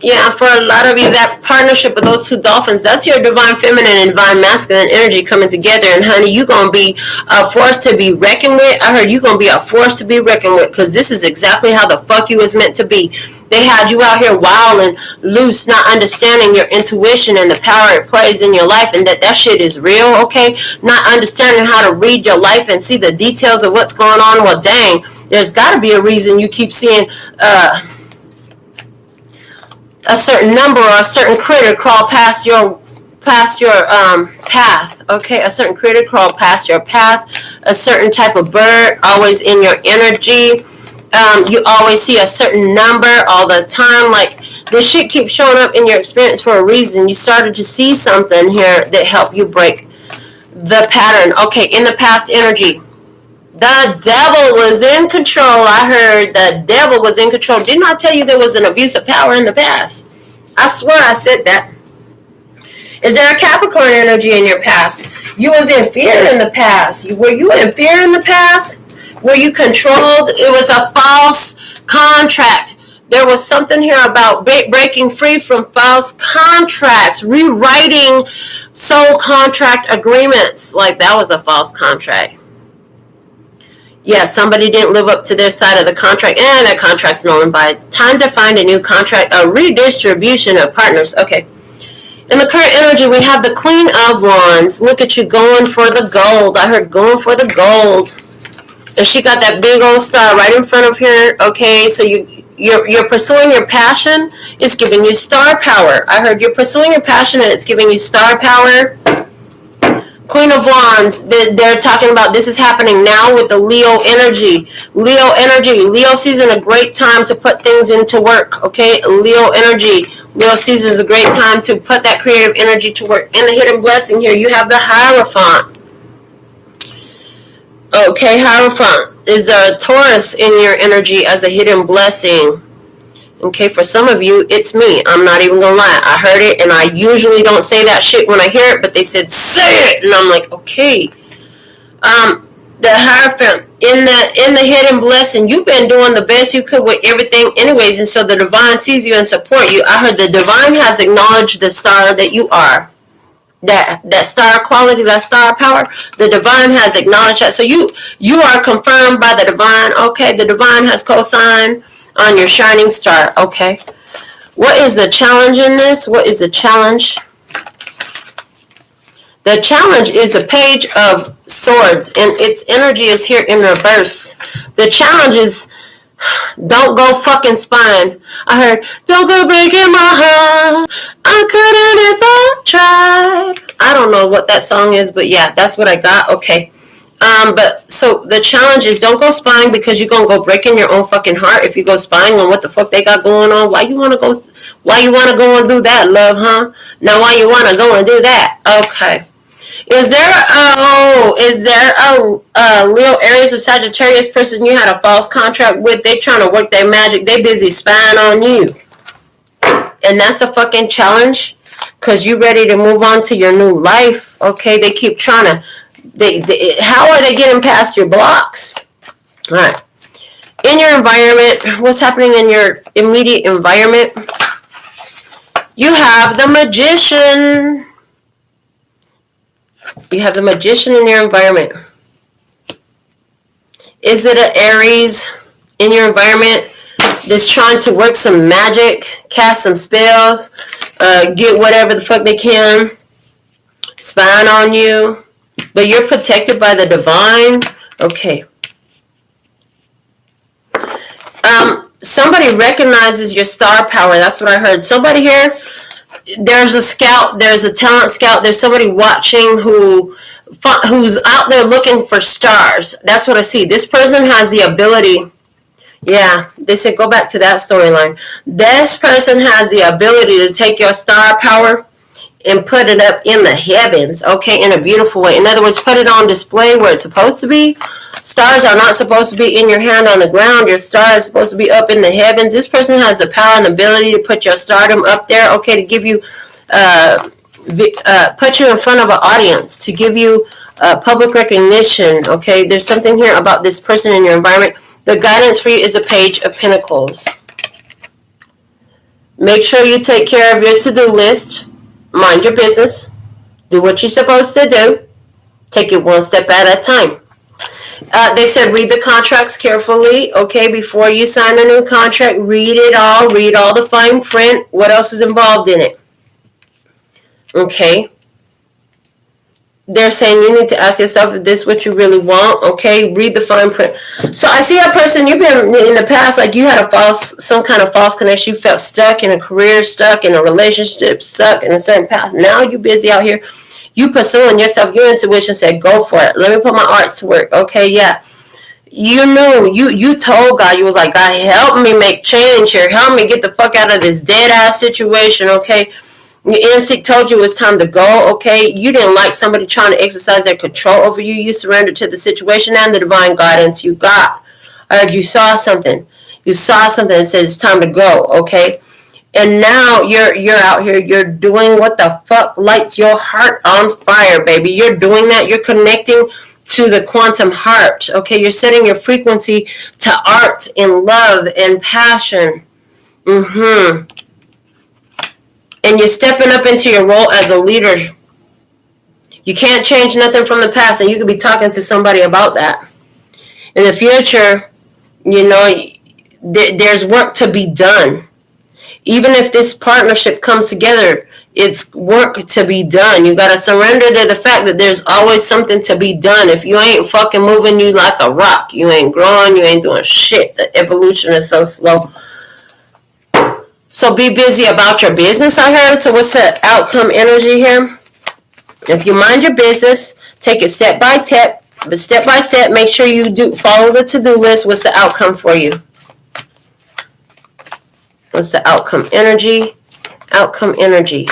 Speaker 1: that partnership with those two dolphins, that's your divine feminine and divine masculine energy coming together. And honey, you're going to be a force to be reckoned with. I heard you're going to be a force to be reckoned with, because this is exactly how the fuck you was meant to be. They had you out here wild and loose, not understanding your intuition and the power it plays in your life, and that shit is real, okay? Not understanding how to read your life and see the details of what's going on. Well, dang, there's got to be a reason you keep seeing a certain number or a certain critter crawl past your path path, okay? A certain critter crawled past your path. A certain type of bird always in your energy. You always see a certain number all the time. Like, this shit keeps showing up in your experience for a reason. You started to see something here that helped you break the pattern. Okay, in the past energy, the devil was in control. I heard the devil was in control. Didn't I tell you there was an abuse of power in the past? I swear I said that. Is there a Capricorn energy in your past? You was in fear in the past. Were you in fear in the past? Were you controlled? It was a false contract. There was something here about breaking free from false contracts, rewriting soul contract agreements. Like, that was a false contract. Yeah, somebody didn't live up to their side of the contract, and that contract's null and void. Time to find a new contract, a redistribution of partners. Okay. In the current energy, we have the Queen of Wands. Look at you going for the gold. I heard going for the gold. And she got that big old star right in front of her. Okay, so you're pursuing your passion. It's giving you star power. I heard you're pursuing your passion and it's giving you star power. Queen of Wands, they're talking about this is happening now with the Leo energy. Leo energy. Leo season, a great time to put things into work. Okay, Leo energy. Leo season is a great time to put that creative energy to work. In the hidden blessing here, you have the Hierophant. Okay, Hierophant is a Taurus in your energy as a hidden blessing. Okay, for some of you, it's me. I'm not even gonna lie. I heard it, and I usually don't say that shit when I hear it, but they said, say it! And I'm like, okay. The Hierophant, in the hidden blessing, you've been doing the best you could with everything anyways, and so the divine sees you and support you. I heard the divine has acknowledged the star that you are. That star quality, that star power, the divine has acknowledged that. So you are confirmed by the divine. Okay, the divine has co-signed on your shining star. Okay, what is the challenge in this? What is the challenge? The challenge is a Page of Swords, and its energy is here in reverse. The challenge is, don't go fucking spying. I heard, don't go breaking my heart. I couldn't if I tried. I don't know what that song is, but yeah, that's what I got. Okay. But so the challenge is, don't go spying, because you're gonna go breaking your own fucking heart if you go spying on what the fuck they got going on. Why you wanna go and do that, love, huh? Now why you wanna go and do that? Okay. Is there a Leo, Aries, or Sagittarius person you had a false contract with? They trying to work their magic. They busy spying on you. And that's a fucking challenge, because you ready to move on to your new life. Okay, they keep trying to, how are they getting past your blocks? All right. In your environment, what's happening in your immediate environment? You have the Magician. You have the Magician in your environment. Is it an Aries in your environment that's trying to work some magic, cast some spells, get whatever the fuck they can, spying on you, but you're protected by the divine? Okay. Somebody recognizes your star power. That's what I heard. Somebody here, there's a scout, there's a talent scout, there's somebody watching who's out there looking for stars. That's what I see. This person has the ability, yeah, they said go back to that storyline. This person has the ability to take your star power and put it up in the heavens, okay, in a beautiful way. In other words, put it on display where it's supposed to be. Stars are not supposed to be in your hand on the ground. Your star is supposed to be up in the heavens. This person has the power and ability to put your stardom up there, okay, to give you, put you in front of an audience, to give you public recognition, okay. There's something here about this person in your environment. The guidance for you is a Page of Pentacles. Make sure you take care of your to-do list. Mind your business. Do what you're supposed to do. Take it one step at a time. They said read the contracts carefully, okay, before you sign a new contract. Read it all. Read all the fine print. What else is involved in it? Okay. They're saying you need to ask yourself if this is what you really want, okay? Read the fine print. So I see a person, you've been in the past, like you had some kind of false connection. You felt stuck in a career, stuck in a relationship, stuck in a certain path. Now you're busy out here. You pursuing yourself, your intuition said, go for it. Let me put my arts to work. Okay, yeah. You knew, you told God, you was like, God, help me make change here. Help me get the fuck out of this dead-ass situation, okay? Your instinct told you it was time to go, okay? You didn't like somebody trying to exercise their control over you. You surrendered to the situation and the divine guidance you got. I heard you saw something. You saw something that says it's time to go, okay? And now you're out here, you're doing what the fuck lights your heart on fire, baby. You're doing that. You're connecting to the quantum heart, okay? You're setting your frequency to art and love and passion. And you're stepping up into your role as a leader. You can't change nothing from the past, and you could be talking to somebody about that. In the future, you know, there's work to be done. Even if this partnership comes together, it's work to be done. You got to surrender to the fact that there's always something to be done. If you ain't fucking moving, you like a rock. You ain't growing. You ain't doing shit. The evolution is so slow. So be busy about your business, I heard. So what's the outcome energy here? If you mind your business, take it step by step. But step by step, make sure you do follow the to-do list. What's the outcome for you? What's the outcome energy? Outcome energy.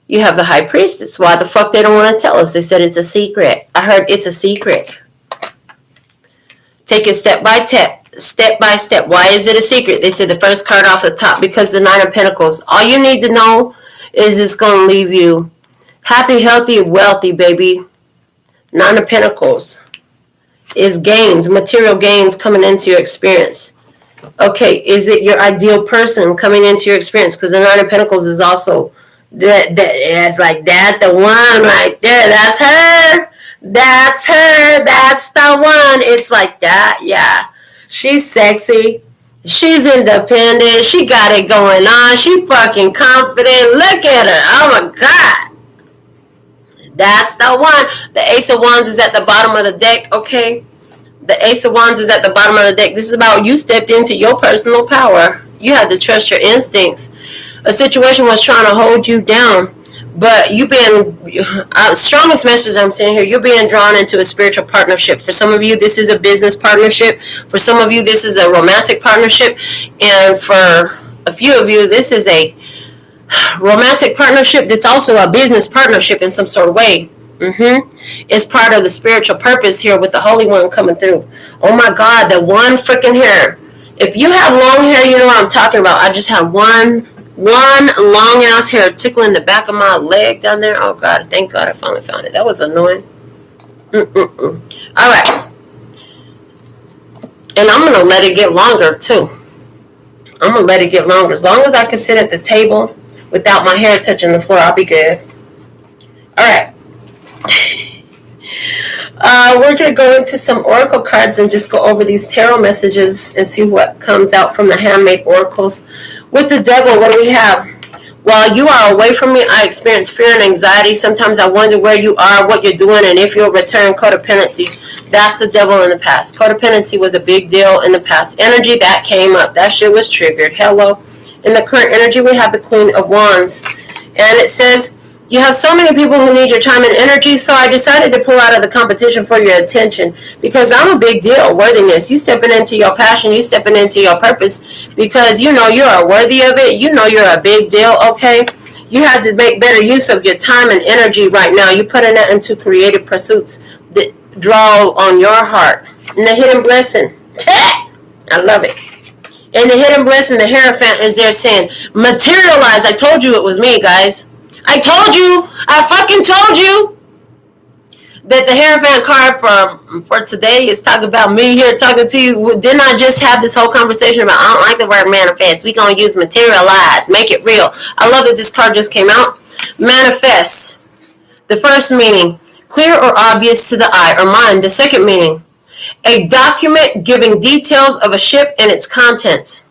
Speaker 1: You have the High Priestess. Why the fuck they don't want to tell us? They said it's a secret. I heard it's a secret. Take it step by step. Step by step. Why is it a secret? They said the first card off the top because the Nine of Pentacles. All you need to know is it's going to leave you happy, healthy, wealthy, baby. Nine of Pentacles is gains, material gains coming into your experience. Okay, is it your ideal person coming into your experience? Because the Nine of Pentacles is also it's like that, the one right there. That's her. That's her. That's the one. It's like that. Yeah, she's sexy. She's independent. She got it going on. She fucking confident. Look at her. Oh my God. That's the one. The Ace of Wands is at the bottom of the deck. Okay. The Ace of Wands is at the bottom of the deck. This is about you stepped into your personal power. You had to trust your instincts. A situation was trying to hold you down, but you being strongest message I'm saying here, you're being drawn into a spiritual partnership. For some of you, this is a business partnership. For some of you, this is a romantic partnership. And for a few of you, this is a romantic partnership that's also a business partnership in some sort of way. It's part of the spiritual purpose here with the Holy One coming through. Oh my God, the one freaking hair. If you have long hair, you know what I'm talking about. I just have one long ass hair tickling the back of my leg down there. Oh God, thank God I finally found it. That was annoying. All right. And I'm going to let it get longer too. I'm going to let it get longer. As long as I can sit at the table without my hair touching the floor, I'll be good. All right. We're going to go into some oracle cards and just go over these tarot messages and see what comes out from the handmade oracles. With the Devil, what do we have? While you are away from me, I experience fear and anxiety. Sometimes I wonder where you are, what you're doing, and if you'll return. Codependency. That's the Devil in the past. Codependency was a big deal in the past. Energy, that came up. That shit was triggered. Hello. In the current energy, we have the Queen of Wands. And it says, you have so many people who need your time and energy, so I decided to pull out of the competition for your attention because I'm a big deal. Worthiness. You stepping into your passion. You stepping into your purpose because you know you're worthy of it. You know you're a big deal, okay? You have to make better use of your time and energy right now. You're putting that into creative pursuits that draw on your heart. And the hidden blessing. I love it. And the hidden blessing, the Hierophant is there saying, materialize. I told you it was me, guys. I told you, I fucking told you that the Hierophant card for today is talking about me here talking to you. Didn't I just have this whole conversation about I don't like the word manifest. We're going to use materialize, make it real. I love that this card just came out. Manifest. The first meaning, clear or obvious to the eye or mind. The second meaning, a document giving details of a ship and its contents.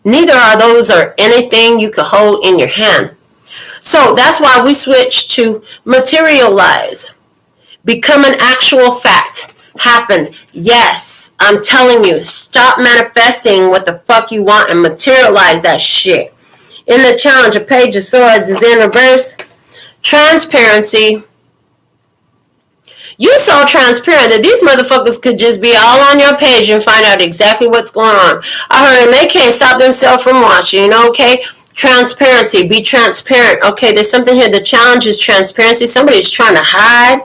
Speaker 1: Neither are those or anything you could hold in your hand. So that's why we switch to materialize. Become an actual fact. Happen. Yes, I'm telling you, stop manifesting what the fuck you want and materialize that shit. In the challenge, a Page of Swords is in reverse. Transparency. You so transparent that these motherfuckers could just be all on your page and find out exactly what's going on. I heard, and they can't stop themselves from watching, okay? Transparency. Be transparent. Okay, there's something here. The challenge is transparency. Somebody's trying to hide.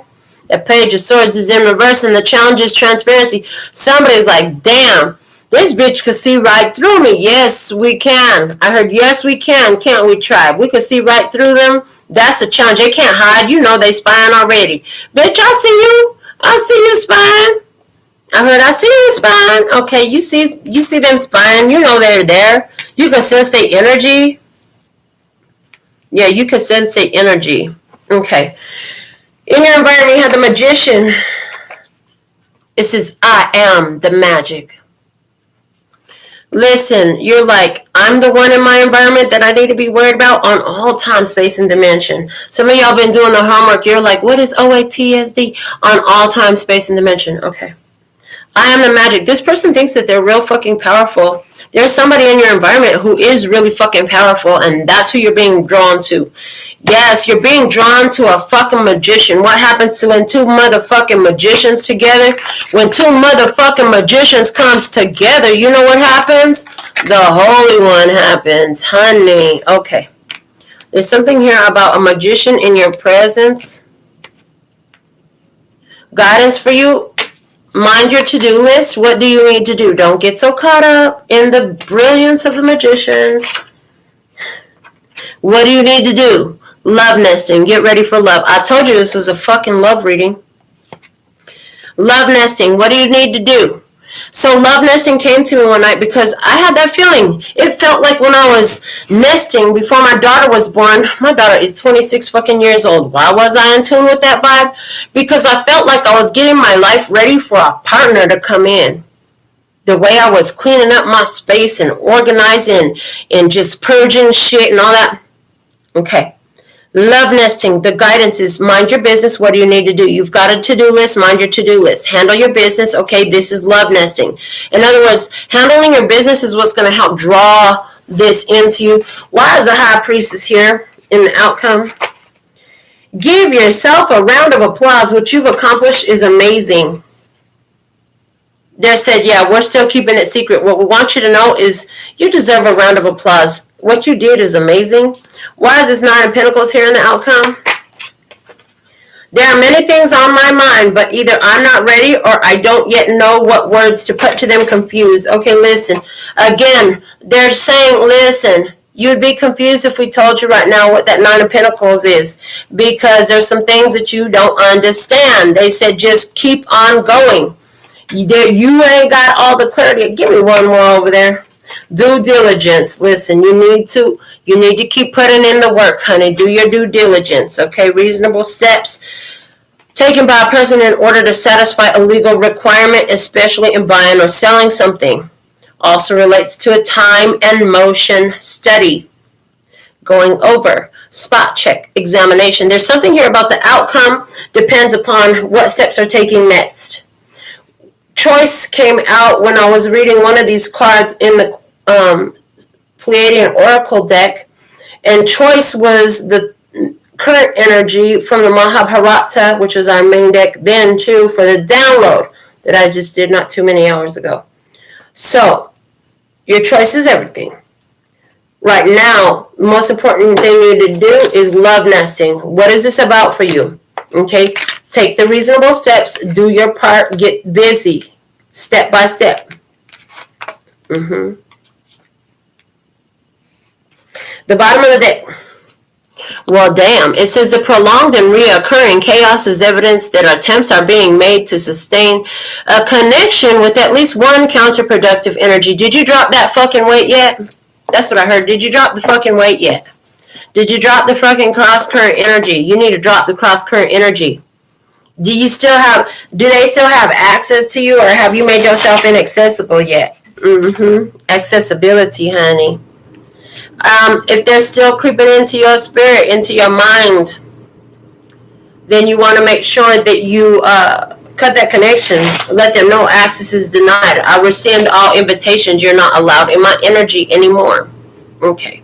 Speaker 1: The Page of Swords is in reverse, and the challenge is transparency. Somebody's like, damn, this bitch could see right through me. Yes, we can. I heard, yes, we can. Can't we, tribe? We could see right through them. That's the challenge. They can't hide. You know they spying already. Bitch, I see you. I see you spying. I heard, I see you spying. Okay, you see them spying. You know they're there. You can sense their energy. Yeah, you can sense their energy. Okay. In your environment, you have the Magician. It says, I am the magic. Listen, you're like, I'm the one in my environment that I need to be worried about on all time, space, and dimension. Some of y'all been doing the homework. You're like, what is OATSD? On all time, space, and dimension. Okay. I am the magic. This person thinks that they're real fucking powerful. There's somebody in your environment who is really fucking powerful, and that's who you're being drawn to. Yes, you're being drawn to a fucking magician. What happens to when two motherfucking magicians together? When two motherfucking magicians comes together, you know what happens? The Holy One happens, honey. Okay. There's something here about a magician in your presence. Guidance for you. Mind your to-do list. What do you need to do? Don't get so caught up in the brilliance of the magician. What do you need to do? Love nesting. Get ready for love. I told you this was a fucking love reading. Love nesting. What do you need to do? So love nesting came to me one night because I had that feeling. It felt like when I was nesting before my daughter was born. My daughter is 26 fucking years old. Why was I in tune with that vibe? Because I felt like I was getting my life ready for a partner to come in. The way I was cleaning up my space and organizing and just purging shit and all that. Okay. Love nesting. The guidance is mind your business. What do you need to do? You've got a to-do list. Mind your to-do list. Handle your business. Okay, this is love nesting. In other words, handling your business is what's going to help draw this into you. Why is the High Priestess here in the outcome? Give yourself a round of applause. What you've accomplished is amazing. They said, yeah, we're still keeping it secret. What we want you to know is you deserve a round of applause. What you did is amazing. Why is this Nine of Pentacles here in the outcome? There are many things on my mind, but either I'm not ready or I don't yet know what words to put to them. Confused. Okay, listen. Again, they're saying, listen, you'd be confused if we told you right now what that Nine of Pentacles is, because there's some things that you don't understand. They said just keep on going. You ain't got all the clarity. Give me one more over there. Due diligence. Listen, you need to keep putting in the work, honey. Do your due diligence, okay? Reasonable steps taken by a person in order to satisfy a legal requirement, especially in buying or selling something. Also relates to a time and motion study. Going over. Spot check. Examination. There's something here about the outcome depends upon what steps are taken next. Choice came out when I was reading one of these cards in the Pleiadian Oracle deck, and choice was the current energy from the Mahabharata, which was our main deck then too, for the download that I just did not too many hours ago. So, your choice is everything. Right now, the most important thing you need to do is love nesting. What is this about for you? Okay, take the reasonable steps, do your part, get busy, step by step. The bottom of the deck. Well, damn. It says the prolonged and reoccurring chaos is evidence that attempts are being made to sustain a connection with at least one counterproductive energy. Did you drop that fucking weight yet? That's what I heard. Did you drop the fucking weight yet? Did you drop the fucking cross-current energy? You need to drop the cross-current energy. Do they still have access to you, or have you made yourself inaccessible yet? Accessibility, honey. If they're still creeping into your spirit, into your mind, then you want to make sure that you cut that connection. Let them know access is denied. I rescind all invitations. You're not allowed in my energy anymore. Okay.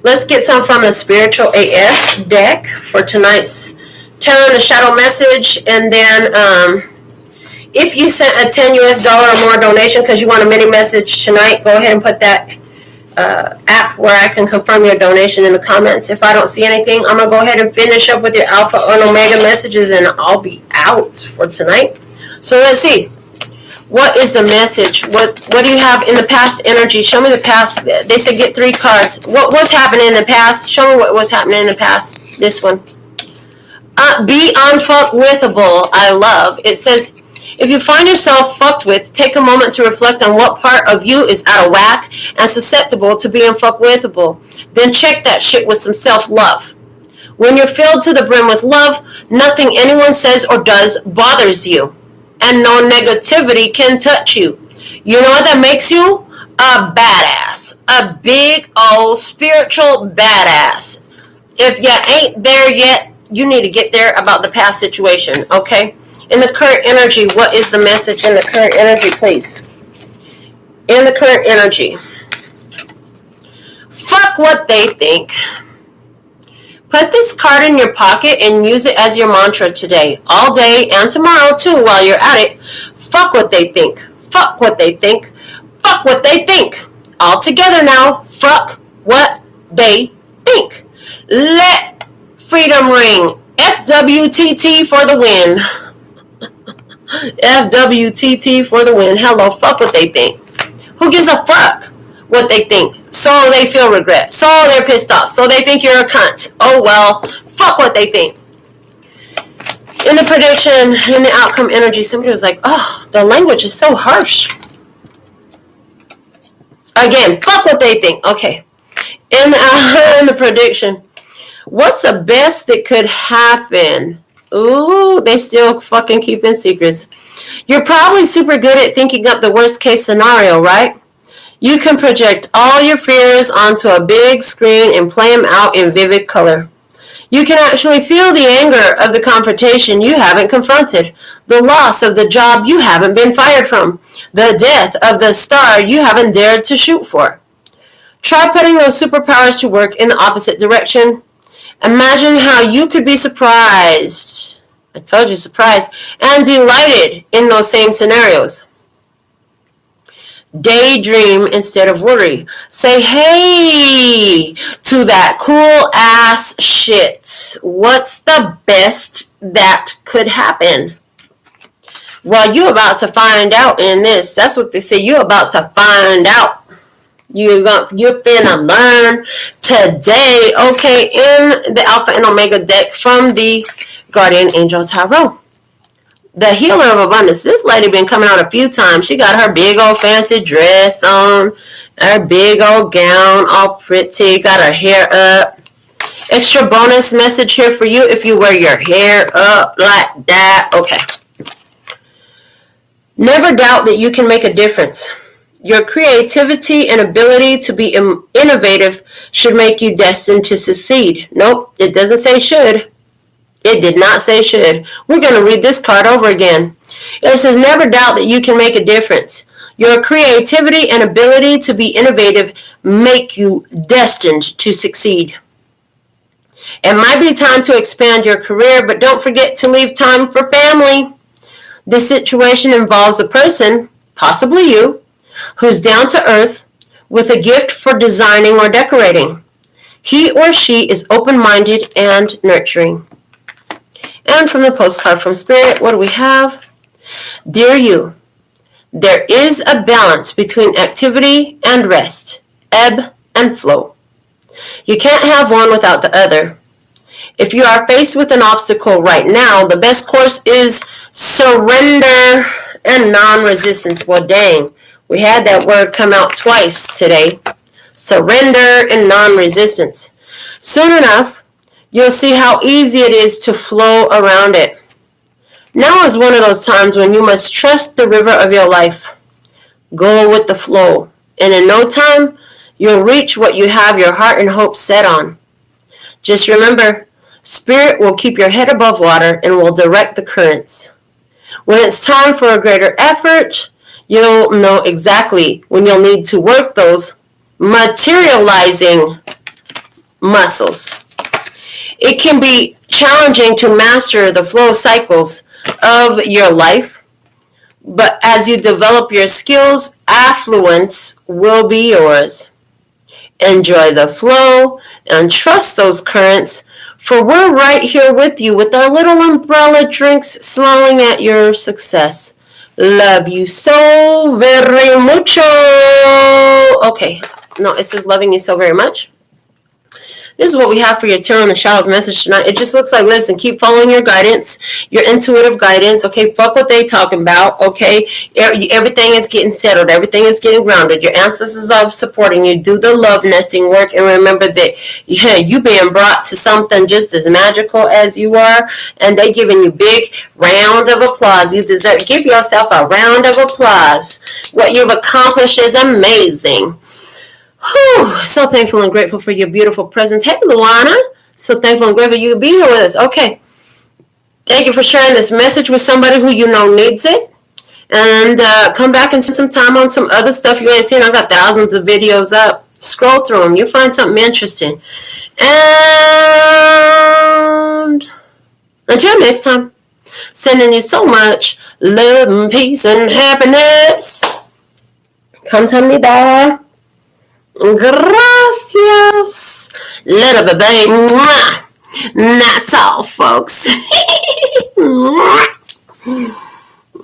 Speaker 1: Let's get some from the Spiritual AF deck for tonight's Tarot the Shadow message. And then if you sent a $10 or more donation because you want a mini message tonight, go ahead and put that app where I can confirm your donation in the comments. If I don't see anything, I'm going to go ahead and finish up with your Alpha and Omega messages, and I'll be out for tonight. So let's see. What is the message? What do you have in the past energy? Show me the past. They said get 3 cards. What was happening in the past? Show me what was happening in the past. This one. Be unfuckwithable. I love. It says, if you find yourself fucked with, take a moment to reflect on what part of you is out of whack and susceptible to being fuckwithable. Then check that shit with some self-love. When you're filled to the brim with love, nothing anyone says or does bothers you. And no negativity can touch you. You know what that makes you? A badass. A big old spiritual badass. If you ain't there yet, you need to get there about the past situation, okay? In the current energy, what is the message in the current energy, please? In the current energy. Fuck what they think. Put this card in your pocket and use it as your mantra today, all day, and tomorrow too while you're at it. Fuck what they think. Fuck what they think. Fuck what they think. All together now. Fuck what they think. Let freedom ring. FWTT for the win. FWTT for the win. Hello, fuck what they think. Who gives a fuck what they think? So they feel regret. So they're pissed off. So they think you're a cunt. Oh well, fuck what they think. In the prediction, in the outcome energy, somebody was like, oh, the language is so harsh. Again, fuck what they think. Okay. In the prediction, what's the best that could happen? Ooh, they still fucking keeping secrets. You're probably super good at thinking up the worst case scenario, right? You can project all your fears onto a big screen and play them out in vivid color. You can actually feel the anger of the confrontation you haven't confronted, the loss of the job you haven't been fired from, the death of the star you haven't dared to shoot for. Try putting those superpowers to work in the opposite direction. Imagine how you could be surprised. I told you, surprised. And delighted in those same scenarios. Daydream instead of worry. Say hey to that cool ass shit. What's the best that could happen? Well, you're about to find out in this. That's what they say. You're about to find out. You're finna learn today. Okay, in the Alpha and Omega deck from the Guardian Angel Tarot. The Healer of Abundance. This lady been coming out a few times. She got her big old fancy dress on, her big old gown, all pretty, got her hair up. Extra bonus message here for you if you wear your hair up like that. Okay. Never doubt that you can make a difference. Your creativity and ability to be innovative should make you destined to succeed. Nope, it doesn't say should. It did not say should. We're going to read this card over again. It says, never doubt that you can make a difference. Your creativity and ability to be innovative make you destined to succeed. It might be time to expand your career, but don't forget to leave time for family. This situation involves a person, possibly you, who's down to earth with a gift for designing or decorating. He or she is open-minded and nurturing. And from the postcard from Spirit, what do we have? Dear you, there is a balance between activity and rest, ebb and flow. You can't have one without the other. If you are faced with an obstacle right now, the best course is surrender and non-resistance. Well, dang, we had that word come out twice today. Surrender and non-resistance. Soon enough, you'll see how easy it is to flow around it. Now is one of those times when you must trust the river of your life. Go with the flow. And in no time, you'll reach what you have your heart and hope set on. Just remember, Spirit will keep your head above water and will direct the currents. When it's time for a greater effort, you'll know exactly when you'll need to work those materializing muscles. It can be challenging to master the flow cycles of your life, but as you develop your skills, affluence will be yours. Enjoy the flow and trust those currents, for we're right here with you with our little umbrella drinks, smiling at your success. Love you so very mucho. Okay, no, it says loving you so very much. This is what we have for your Tarot in the Showers message tonight. It just looks like, listen, keep following your guidance, your intuitive guidance, okay? Fuck what they talking about, okay? Everything is getting settled. Everything is getting grounded. Your ancestors are supporting you. Do the love nesting work, and remember that you being brought to something just as magical as you are, and they giving you big round of applause. You deserve. Give yourself a round of applause. What you've accomplished is amazing. Whew, so thankful and grateful for your beautiful presence. Hey, Luana. So thankful and grateful you could be here with us. Okay. Thank you for sharing this message with somebody who you know needs it. And come back and spend some time on some other stuff you ain't seen. I got thousands of videos up. Scroll through them. You'll find something interesting. And until next time, sending you so much love and peace and happiness. Kamsahamnida. Gracias. Little baby. That's all, folks.